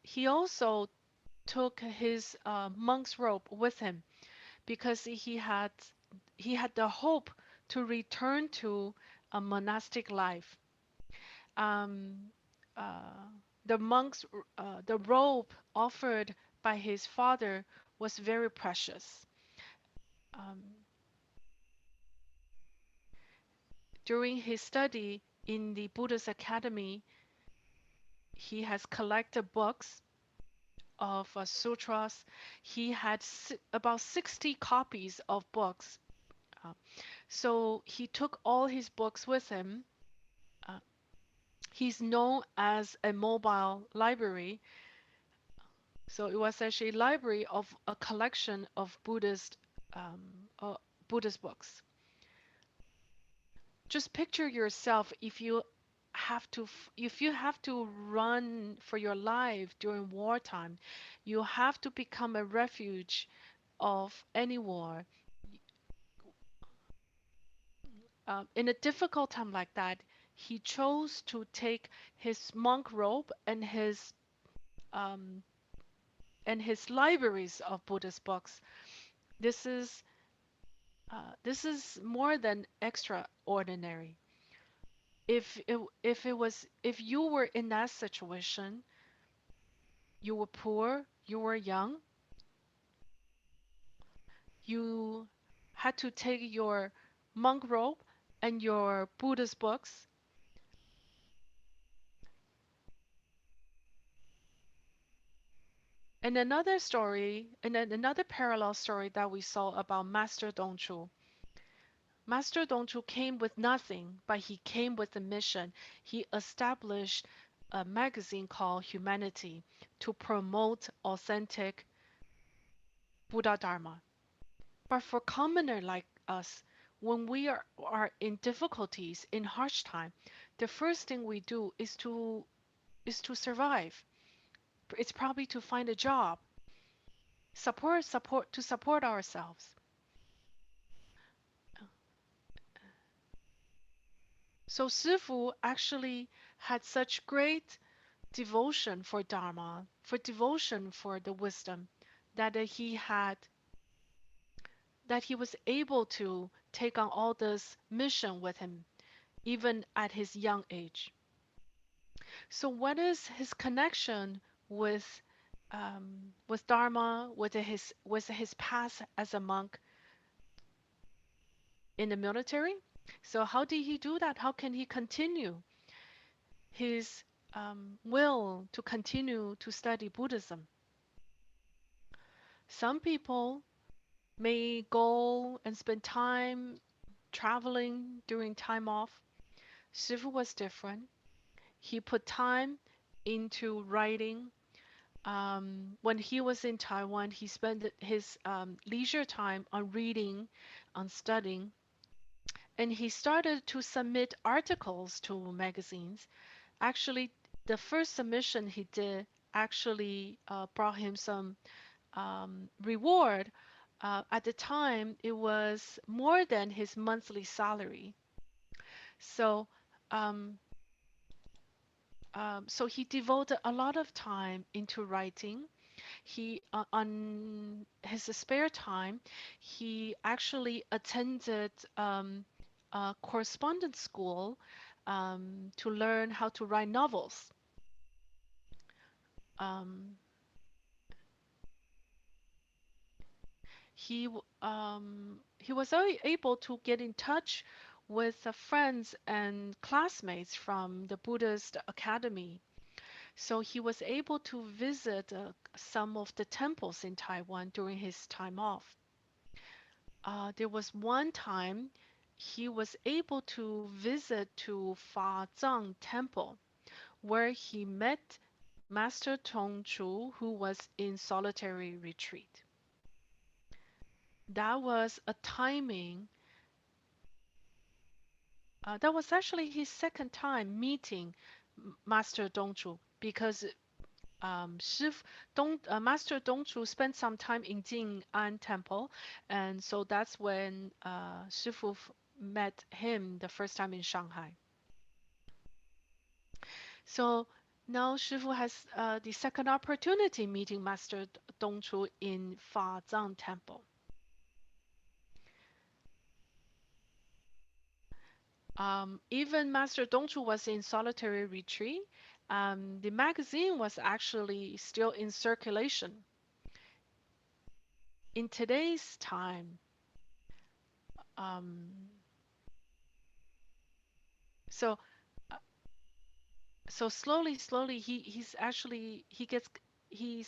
B: he also took his monk's robe with him because he had the hope to return to a monastic life. Um, uh, the robe offered by his father was very precious. Um, during his study in the Buddhist academy, he has collected books of sutras. He had about 60 copies of books. Uh, so he took all his books with him. Uh, he's known as a mobile library. So it was actually a library of a collection of Buddhist books. Just picture yourself if you have to run for your life during wartime, you have to become a refuge of any war. In a difficult time like that, he chose to take his monk robe um, and his libraries of Buddhist books. This is this is more than extraordinary. If you were in that situation, you were poor, you were young, you had to take your monk robe and your Buddhist books. And another story, and another parallel story that we saw about Master Dongchu. Master Dongchu came with nothing, but he came with a mission. He established a magazine called Humanity to promote authentic Buddha Dharma. But for commoner like us, when are in difficulties, in harsh time, the first thing we do is to survive. It's probably to find a job, support ourselves. So Sifu actually had such great devotion for Dharma, for devotion for the wisdom, that that he was able to take on all this mission with him, even at his young age. So, what is his connection with Dharma, with his past as a monk? in the military. So how did he do that? How can he continue his will to continue to study Buddhism? Some people may go and spend time traveling during time off. Shifu was different. He put time into writing. When he was in Taiwan, he spent his leisure time on reading, on studying, and he started to submit articles to magazines. Actually, the first submission he did actually brought him some reward. At the time, it was more than his monthly salary. So, um, so he devoted a lot of time into writing. He, on his spare time, he actually attended a correspondence school to learn how to write novels. Um, he was able to get in touch with friends and classmates from the Buddhist academy. So he was able to visit some of the temples in Taiwan during his time off. There was one time he was able to visit to Fa Zhang Temple, where he met Master Tong Chu, who was in solitary retreat. That was a timing. That was actually his second time meeting Master Dongzhu because Master Dongzhu spent some time in Jing'an Temple, and so that's when Shifu met him the first time in Shanghai. So now Shifu has the second opportunity meeting Master Dongzhu in Fazang Temple. Even Master Dongzhu was in solitary retreat. The magazine was actually still in circulation. In today's time, um, so uh, so slowly he's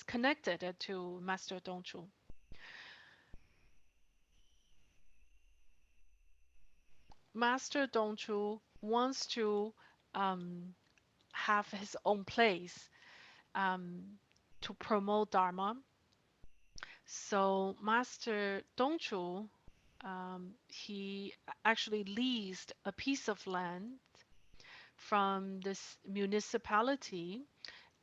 B: connected to Master Dongzhu. Master Dongzhu wants to um, have his own place to promote Dharma. So Master Dongzhu he actually leased a piece of land from this municipality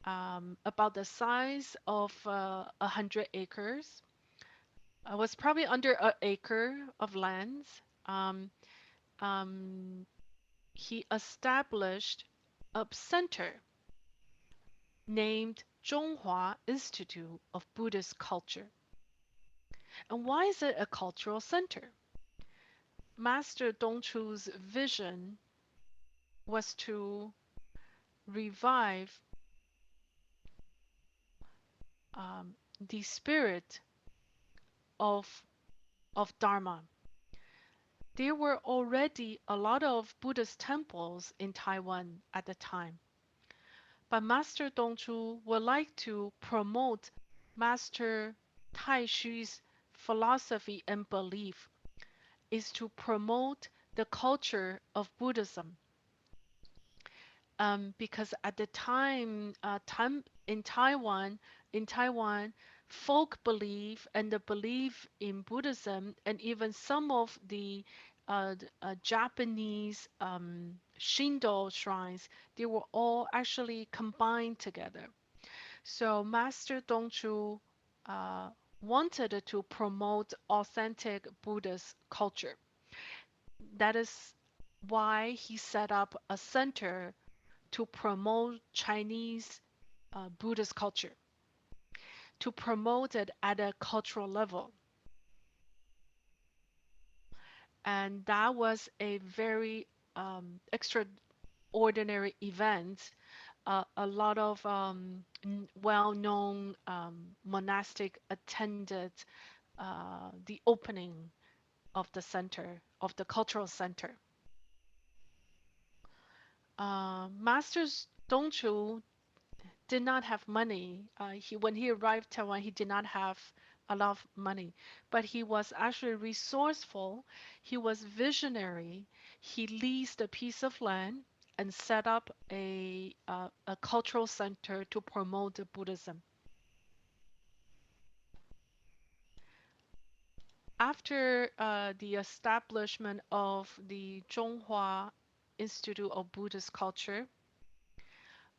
B: about the size of 100 acres. It was probably under an acre of land. Um, um, he established a center named Zhonghua Institute of Buddhist Culture. And why is it a cultural center? Master Dongchu's vision was to revive the spirit of, of Dharma. There were already a lot of Buddhist temples in Taiwan at the time, but Master Dongchu would like to promote Master Taishu's philosophy and belief is to promote the culture of Buddhism. Because at the time in Taiwan, folk belief and the belief in Buddhism, and even some of the Japanese Shindo shrines, they were all actually combined together. So Master Dongchu uh, wanted to promote authentic Buddhist culture. That is why he set up a center to promote Chinese Buddhist culture, to promote it at a cultural level. And that was a very extraordinary event. A lot of well-known monastic attended the opening of the center of the cultural center. Master Dongzhu did not have money. When he arrived Taiwan, he did not have a lot of money, but he was actually resourceful. He was visionary. He leased a piece of land and set up a cultural center to promote Buddhism. After the establishment of the Zhonghua Institute of Buddhist Culture,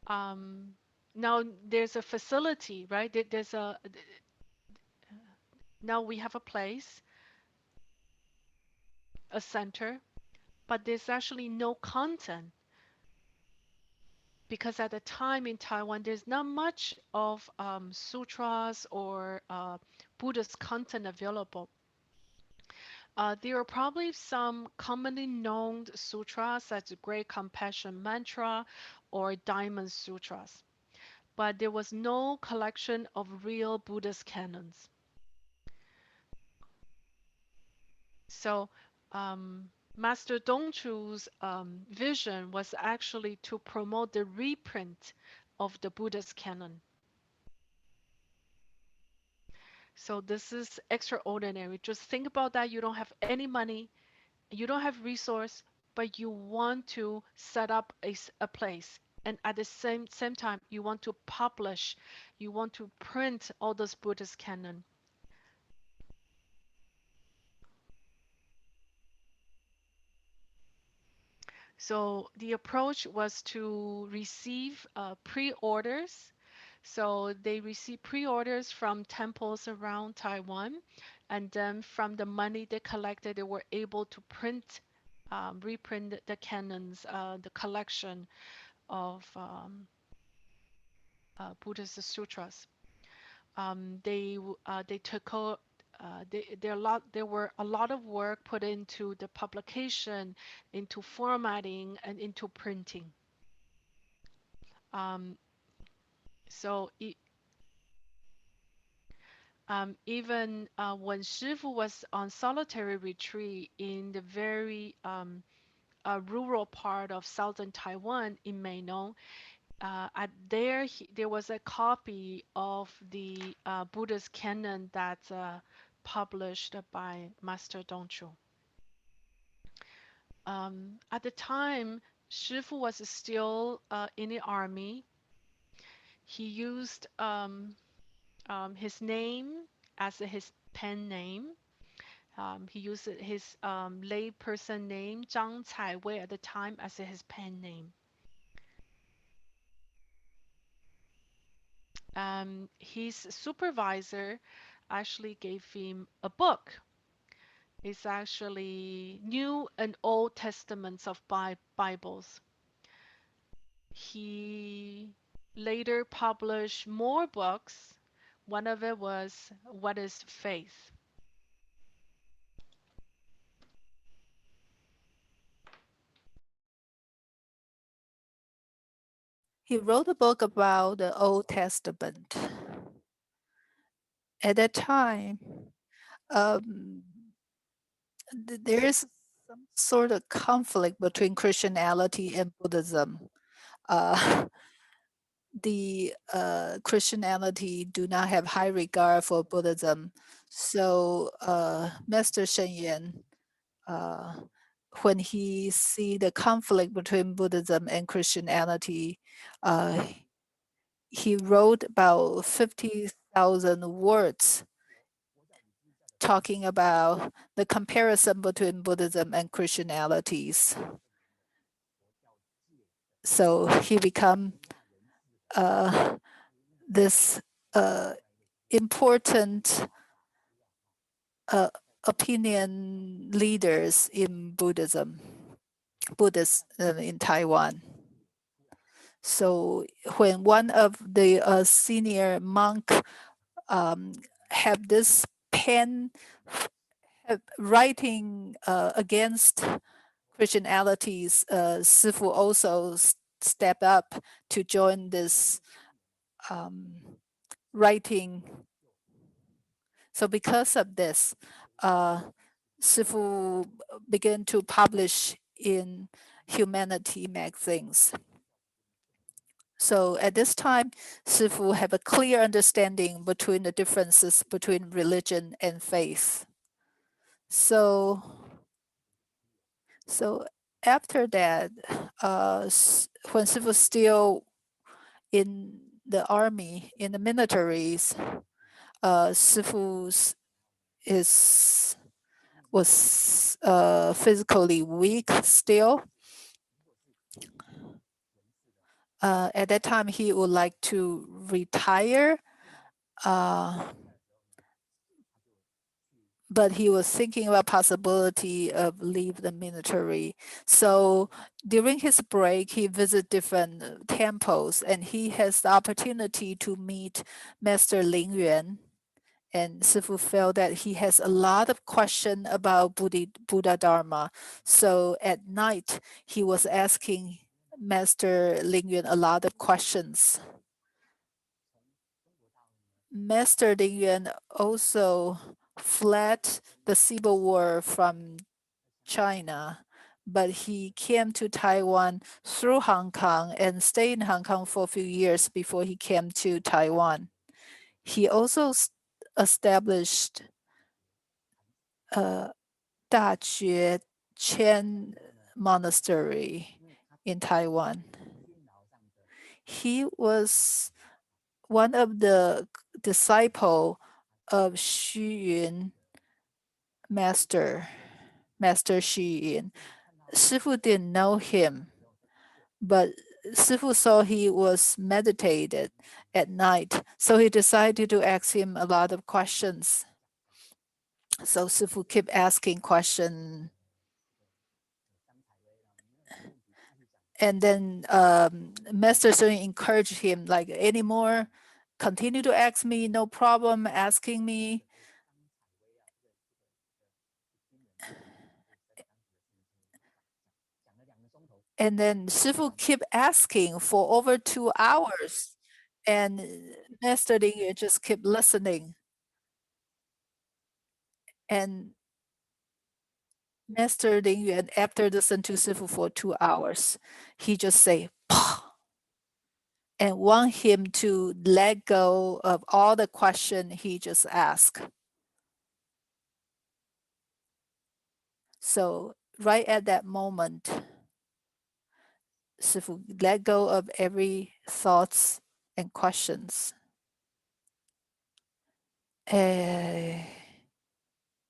B: now there's a facility, right? Now we have a place, a center, but there's actually no content because at the time in Taiwan, there's not much of sutras or Buddhist content available. There are probably some commonly known sutras such as Great Compassion Mantra or Diamond Sutras, but there was no collection of real Buddhist canons. So Master Dongzhu's vision was actually to promote the reprint of the Buddhist canon. So this is extraordinary. Just think about that. You don't have any money, you don't have resource, but you want to set up a place. And at the same time, you want to publish, you want to print all those Buddhist canon. So the approach was to receive pre-orders. So they received pre-orders from temples around Taiwan, and then from the money they collected, they were able to reprint the canons, the collection of Buddhist sutras. They took there were a lot of work put into the publication, into formatting, and into printing. Um, so even when Shifu was on solitary retreat in the very rural part of southern Taiwan in Meinong, there was a copy of the Buddhist canon that's published by Master Dongzhu. At the time, Shifu was still in the army. He used his name as his pen name. He used his lay person name, Zhang Caiwei, at the time as his pen name. His supervisor actually gave him a book. It's actually New and Old Testaments of Bibles. He later published more books. One of it was What is Faith?
A: He wrote a book about the Old Testament. At that time, there is some sort of conflict between Christianity and Buddhism. The Christianity do not have high regard for Buddhism. So Master Shen Yan, when he see the conflict between Buddhism and Christianity, he wrote about 50,000 words talking about the comparison between Buddhism and Christianities. So he become this important opinion leaders in Buddhists in Taiwan. So when one of the senior monk have this pen writing against Christianities, Sifu also step up to join this writing. So because of this, Sifu began to publish in humanity magazines. So at this time, Sifu have a clear understanding between the differences between religion and faith. So after that, when Sifu still in the army, in the militaries, Sifu was physically weak still. At that time, he would like to retire, but he was thinking about possibility of leave the military. So during his break, he visit different temples, and he has the opportunity to meet Master Ling Yuan. And Sifu felt that he has a lot of question about Buddha Dharma. So at night, he was asking Master Ling Yuan a lot of questions. Master Ling Yuan also fled the Civil War from China, but he came to Taiwan through Hong Kong and stayed in Hong Kong for a few years before he came to Taiwan. He also established Dajue Chen Monastery in Taiwan. He was one of the disciple of Xu Yun Master Xu Yun. Shifu didn't know him, but Sifu saw he was meditated at night, so he decided to ask him a lot of questions. So Sifu kept asking questions. And then Master Sun encouraged him, like, anymore, continue to ask me, no problem asking me. And then Shifu kept asking for over 2 hours, and Master Ling just kept listening. And Master Ling Yuan, after listening to Shifu for 2 hours, he just say, "Pah," and want him to let go of all the question he just asked. So right at that moment, Shifu let go of every thoughts and questions.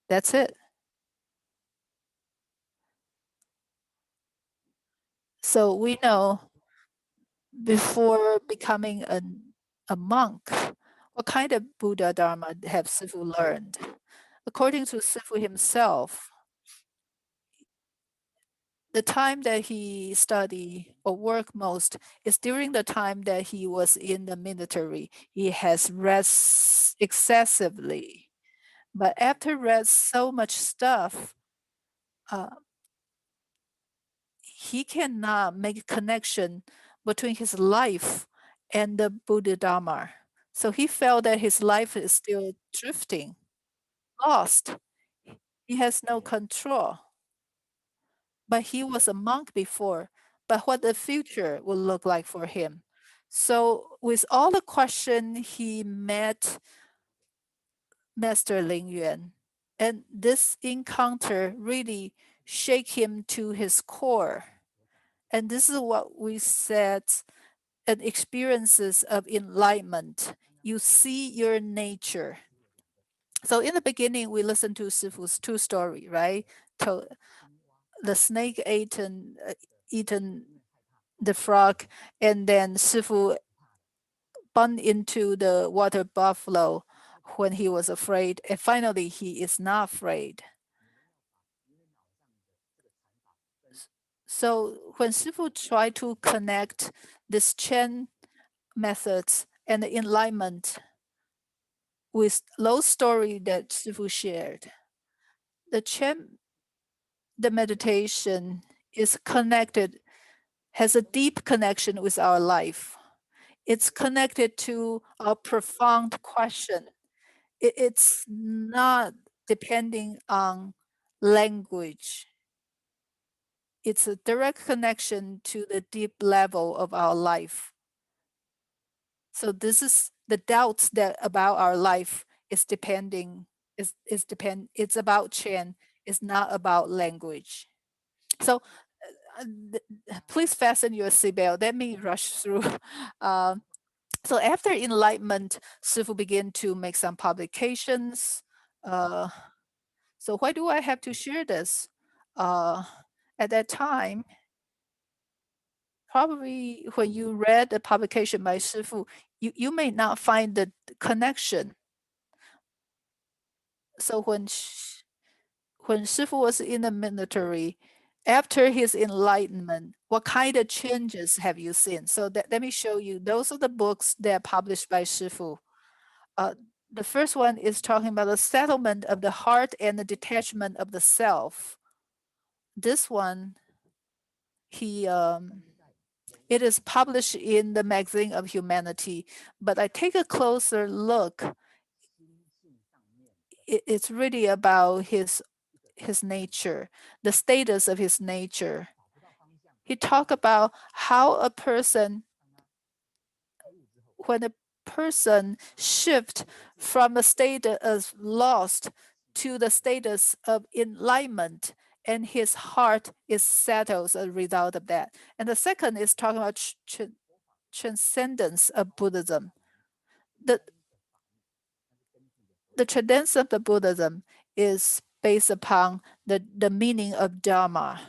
A: That's it. So we know before becoming a monk, what kind of Buddha Dharma have Sifu learned? According to Sifu himself, the time that he study or work most is during the time that he was in the military. He has rest excessively. But after read so much stuff, he cannot make a connection between his life and the Buddha Dharma. So he felt that his life is still drifting, lost. He has no control. But he was a monk before. But what the future will look like for him. So with all the question, he met Master Ling Yuan. And this encounter really shake him to his core. And this is what we said, an experiences of enlightenment. You see your nature. So in the beginning, we listened to Sifu's two story, right? The snake eaten the frog, and then Sifu bumped into the water buffalo when he was afraid, and finally he is not afraid. So when Sifu tried to connect this Chen methods and the enlightenment with those story that Sifu shared, the meditation is connected, has a deep connection with our life. It's connected to a profound question. It's not depending on language. It's a direct connection to the deep level of our life. So this is the doubts that about our life is depending it's about Chen, it's not about language. So please fasten your seatbelt. Let me rush through. Um, so after enlightenment, Sifu began to make some publications. So why do I have to share this? At that time, probably when you read the publication by Sifu, you may not find the connection. So when Shifu was in the military, after his enlightenment, what kind of changes have you seen? So let me show you. Those are the books that are published by Shifu. The first one is talking about the settlement of the heart and the detachment of the self. This one, it is published in the Magazine of Humanity, but I take a closer look. It's really about his nature, the status of his nature. He talked about how a person, when a person shift from a state of lost to the status of enlightenment, and his heart is settled as a result of that. And the second is talking about transcendence of Buddhism. The, the transcendence of the Buddhism is based upon the meaning of Dharma.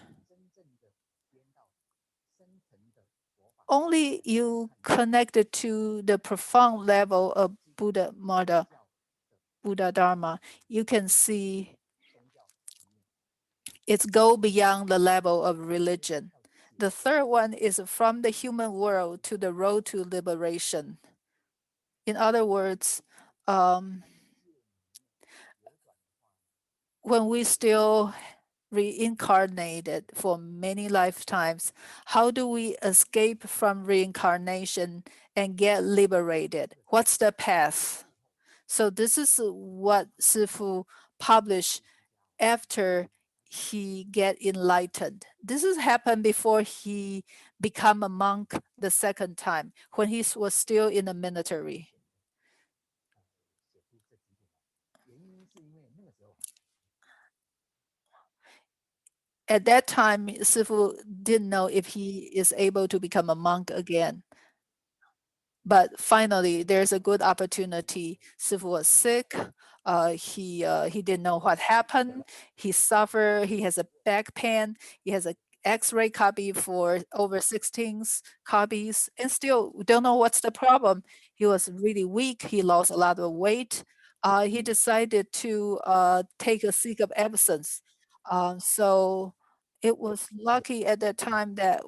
A: Only you connected to the profound level of Buddha Mada, Buddha Dharma, you can see it's go beyond the level of religion. The third one is from the human world to the road to liberation. In other words, when we still reincarnated for many lifetimes, how do we escape from reincarnation and get liberated? What's the path? So this is what Sifu published after he get enlightened. This has happened before he become a monk the second time, when he was still in the military. At that time, Sifu didn't know if he is able to become a monk again. But finally, there's a good opportunity. Sifu was sick. He didn't know what happened. He suffered. He has a back pain. He has a X-ray copy for over 16 copies, and still we don't know what's the problem. He was really weak. He lost a lot of weight. He decided to take a sick of absence. So it was lucky at that time that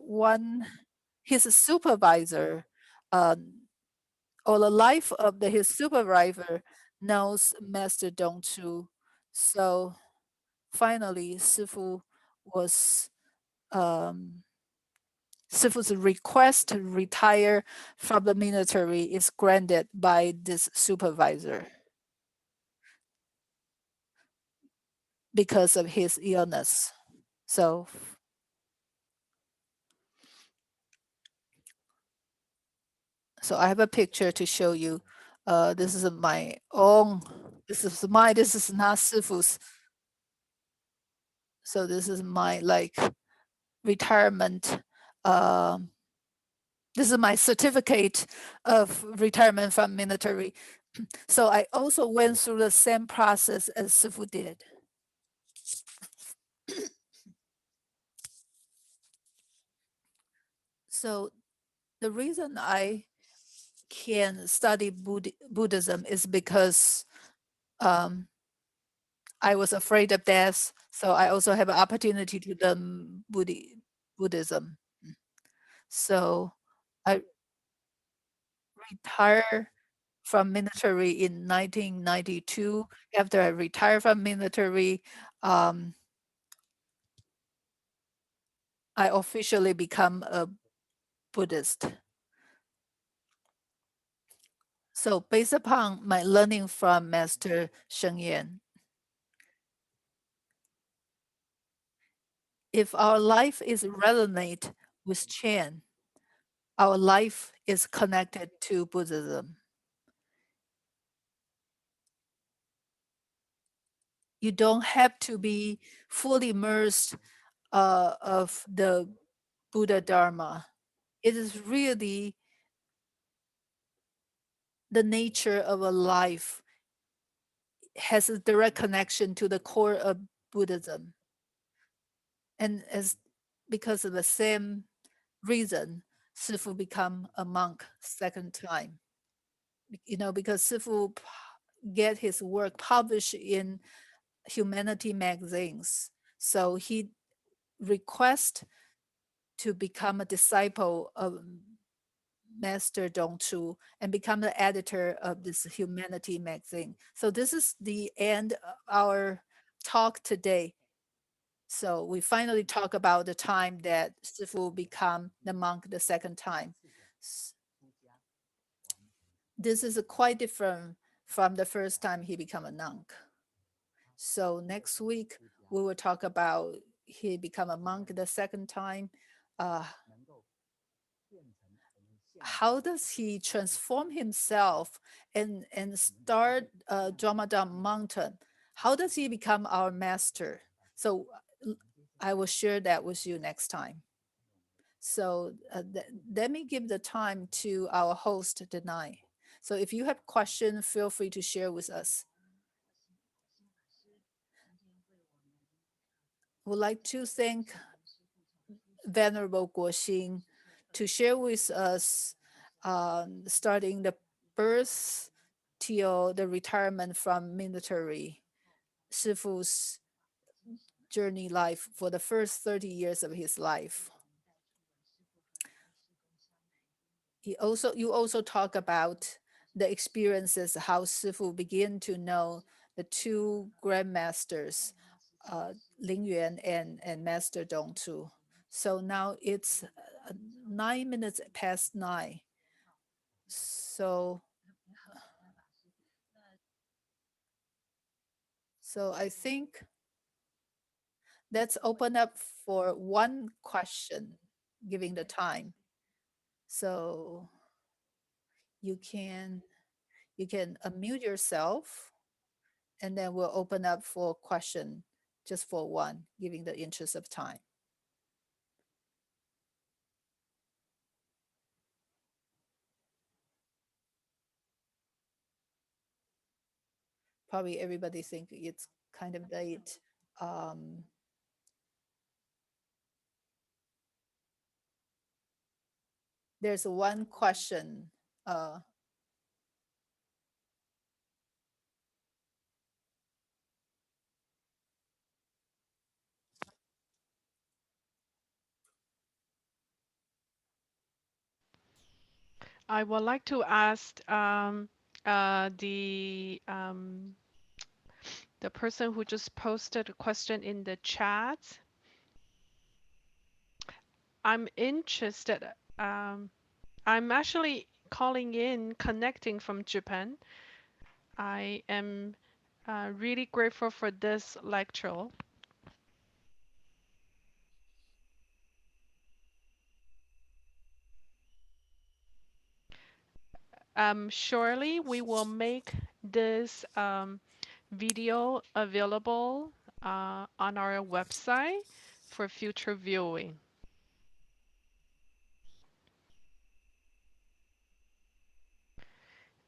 A: his supervisor, or the life of his supervisor, knows Master Dong Chu. So finally, was um, Sifu's request to retire from the military is granted by this supervisor because of his illness. So I have a picture to show you. This is my own. This is not Sifu's. So this is my retirement. This is my certificate of retirement from military. So I also went through the same process as Sifu did. So the reason I can study Buddhism is because I was afraid of death. So I also have an opportunity to learn Buddhism. So I retired from military in 1992. After I retired from military, I officially become a Buddhist. So based upon my learning from Master Sheng Yan, If our life is relevant with Chan, our life is connected to Buddhism. You don't have to be fully immersed of the Buddha Dharma. It is really the nature of a life has a direct connection to the core of Buddhism. And as because of the same reason, Sifu become a monk second time. Because Sifu get his work published in humanity magazines. So he request to become a disciple of Master Dongchu and become the editor of this humanity magazine. So this is the end of our talk today. So we finally talk about the time that Sifu become the monk the second time. This is quite different from the first time he become a monk. So next week we will talk about he become a monk the second time. Uh, how does he transform himself and start Dramadan Mountain? How does he become our master? So I will share that with you next time. So let me give the time to our host tonight. So if you have questions, feel free to share with us. Would like to thank Venerable Guoxing to share with us starting the birth till the retirement from military, Shifu's journey life for the first 30 years of his life. You also talk about the experiences, how Sifu began to know the two grandmasters, Ling Yuan and Master Dong Tu. So now it's 9 minutes past 9. So I think let's open up for one question, giving the time. So you can unmute yourself, and then we'll open up for question just for one, giving the interest of time. Probably everybody think it's kind of late. Um, there's one question. Uh,
B: I would like to ask the person who just posted a question in the chat. I'm interested. I'm actually calling in, connecting from Japan. I am really grateful for this lecture. Surely we will make this video available on our website for future viewing.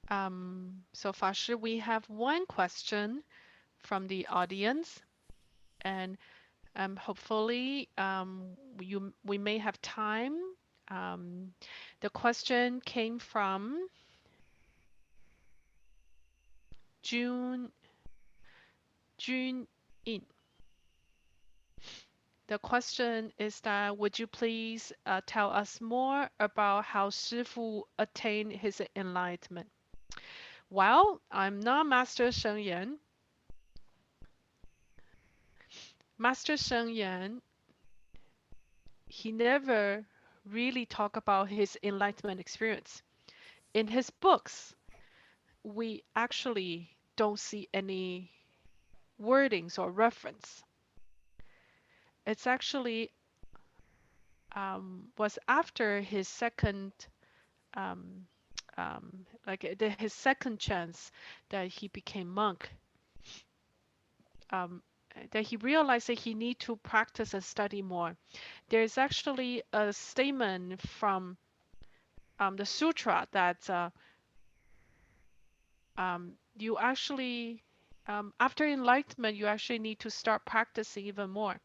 B: So Fashi, we have one question from the audience, and hopefully we may have time. The question came from June In. The question is that would you please tell us more about how Shifu attained his enlightenment? Well, I'm not Master Sheng Yan. Master Sheng Yan, he never really talked about his enlightenment experience. In his books, we actually don't see any wordings or reference. it's actually was after his second um, his second chance that he became monk, um, that he realized that he need to practice and study more. There's actually a statement from the sutra that you actually after enlightenment you actually need to start practicing even more.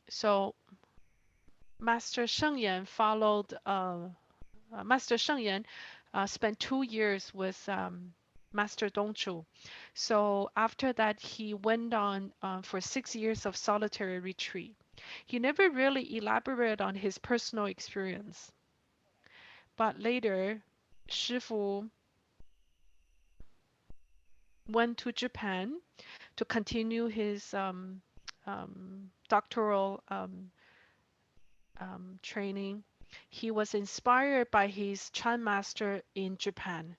B: So Master Shengyan followed Master Shengyan spent 2 years with Master Dongzhu. So after that, he went on for 6 years of solitary retreat. He never really elaborated on his personal experience, but later, Shifu went to Japan to continue his doctoral training. He was inspired by his Chan master in Japan.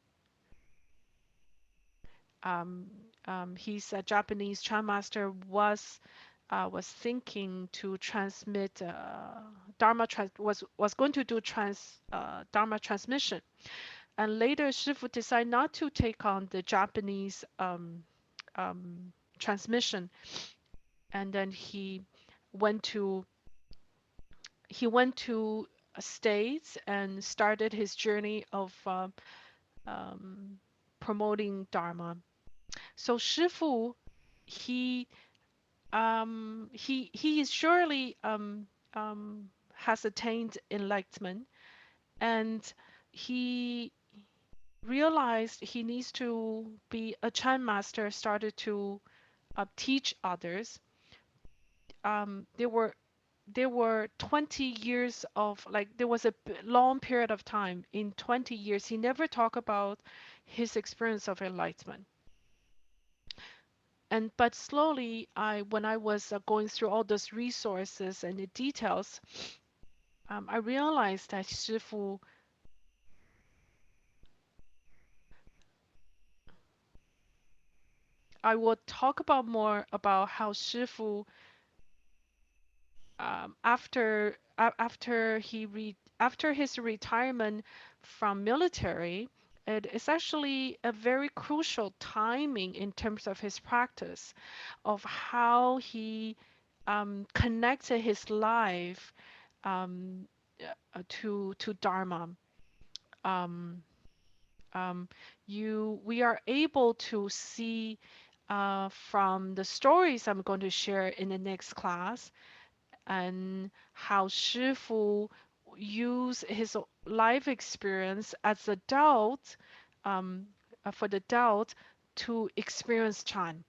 B: um, his Japanese Chan master was thinking to transmit was going to do Dharma transmission, and later Shifu decided not to take on the Japanese transmission, and then went to went to States and started his journey of um, promoting Dharma. So Shifu, he he is surely has attained enlightenment, and he realized he needs to be a Chan master, started to teach others. There were 20 years of, like, there was a long period of time. In 20 years he never talked about his experience of enlightenment. And but slowly, when I was going through all those resources and the details, I realized that Shifu, I will talk about more about how Shifu, after his retirement from military, it is actually a very crucial timing in terms of his practice, of how he connected his life um, to Dharma. Um, we are able to see from the stories I'm going to share in the next class, and how Shifu used his life experience as a adult, um, for the adult to experience Chan.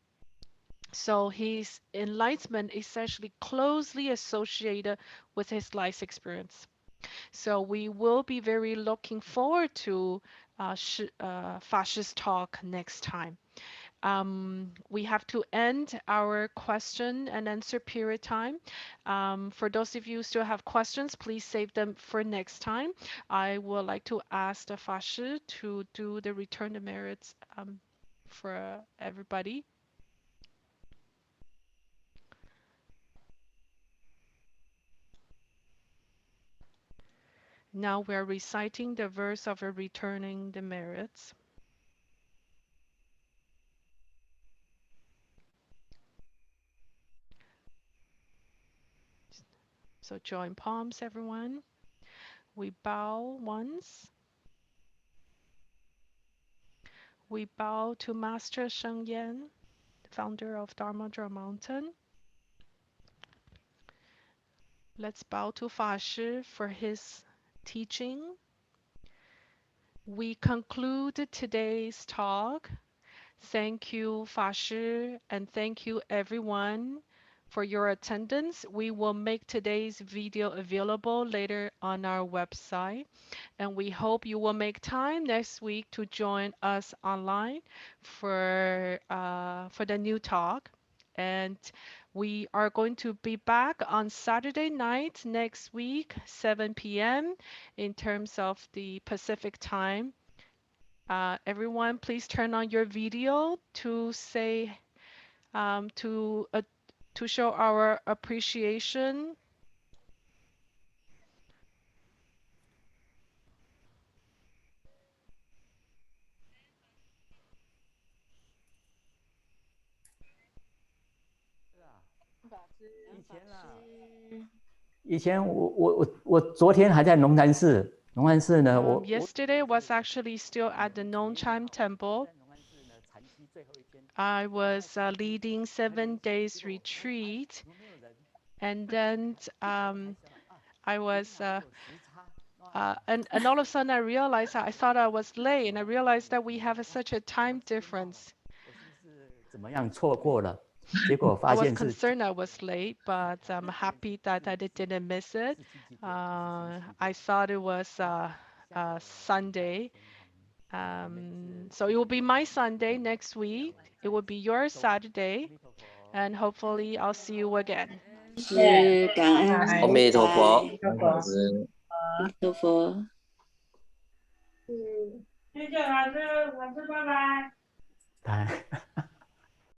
B: So his enlightenment is actually closely associated with his life experience. So we will be very looking forward to Fascist talk next time. We have to end our question and answer period time. For those of you who still have questions, please save them for next time. I would like to ask the Fashi to do the return the merits for everybody. Now we're reciting the verse of returning the merits. So join palms, everyone. We bow once. We bow to Master Sheng Yan, founder of Dharma Drum Mountain. Let's bow to Fa Shi for his teaching. We conclude today's talk. Thank you, Fa Shi, and thank you everyone for your attendance. We will make today's video available later on our website, and we hope you will make time next week to join us online for the new talk. And we are going to be back on Saturday night next week, 7 p.m. in terms of the Pacific time. Everyone, please turn on your video to say to to show our appreciation. Yesterday was actually still at the Nongchime Temple. I was leading 7 days retreat, and then I was and all of a sudden I realized I thought I was late, and I realized that we have such a time difference. I was concerned I was late, but I'm happy that I didn't miss it. I thought it was Sunday. So it will be my Sunday next week. It will be your Saturday, and hopefully I'll see you again.
F: 是感恩
G: 阿弥陀佛，
F: 在
G: 感恩法师。
F: 阿弥陀佛。
H: 谢谢老师，老师拜拜。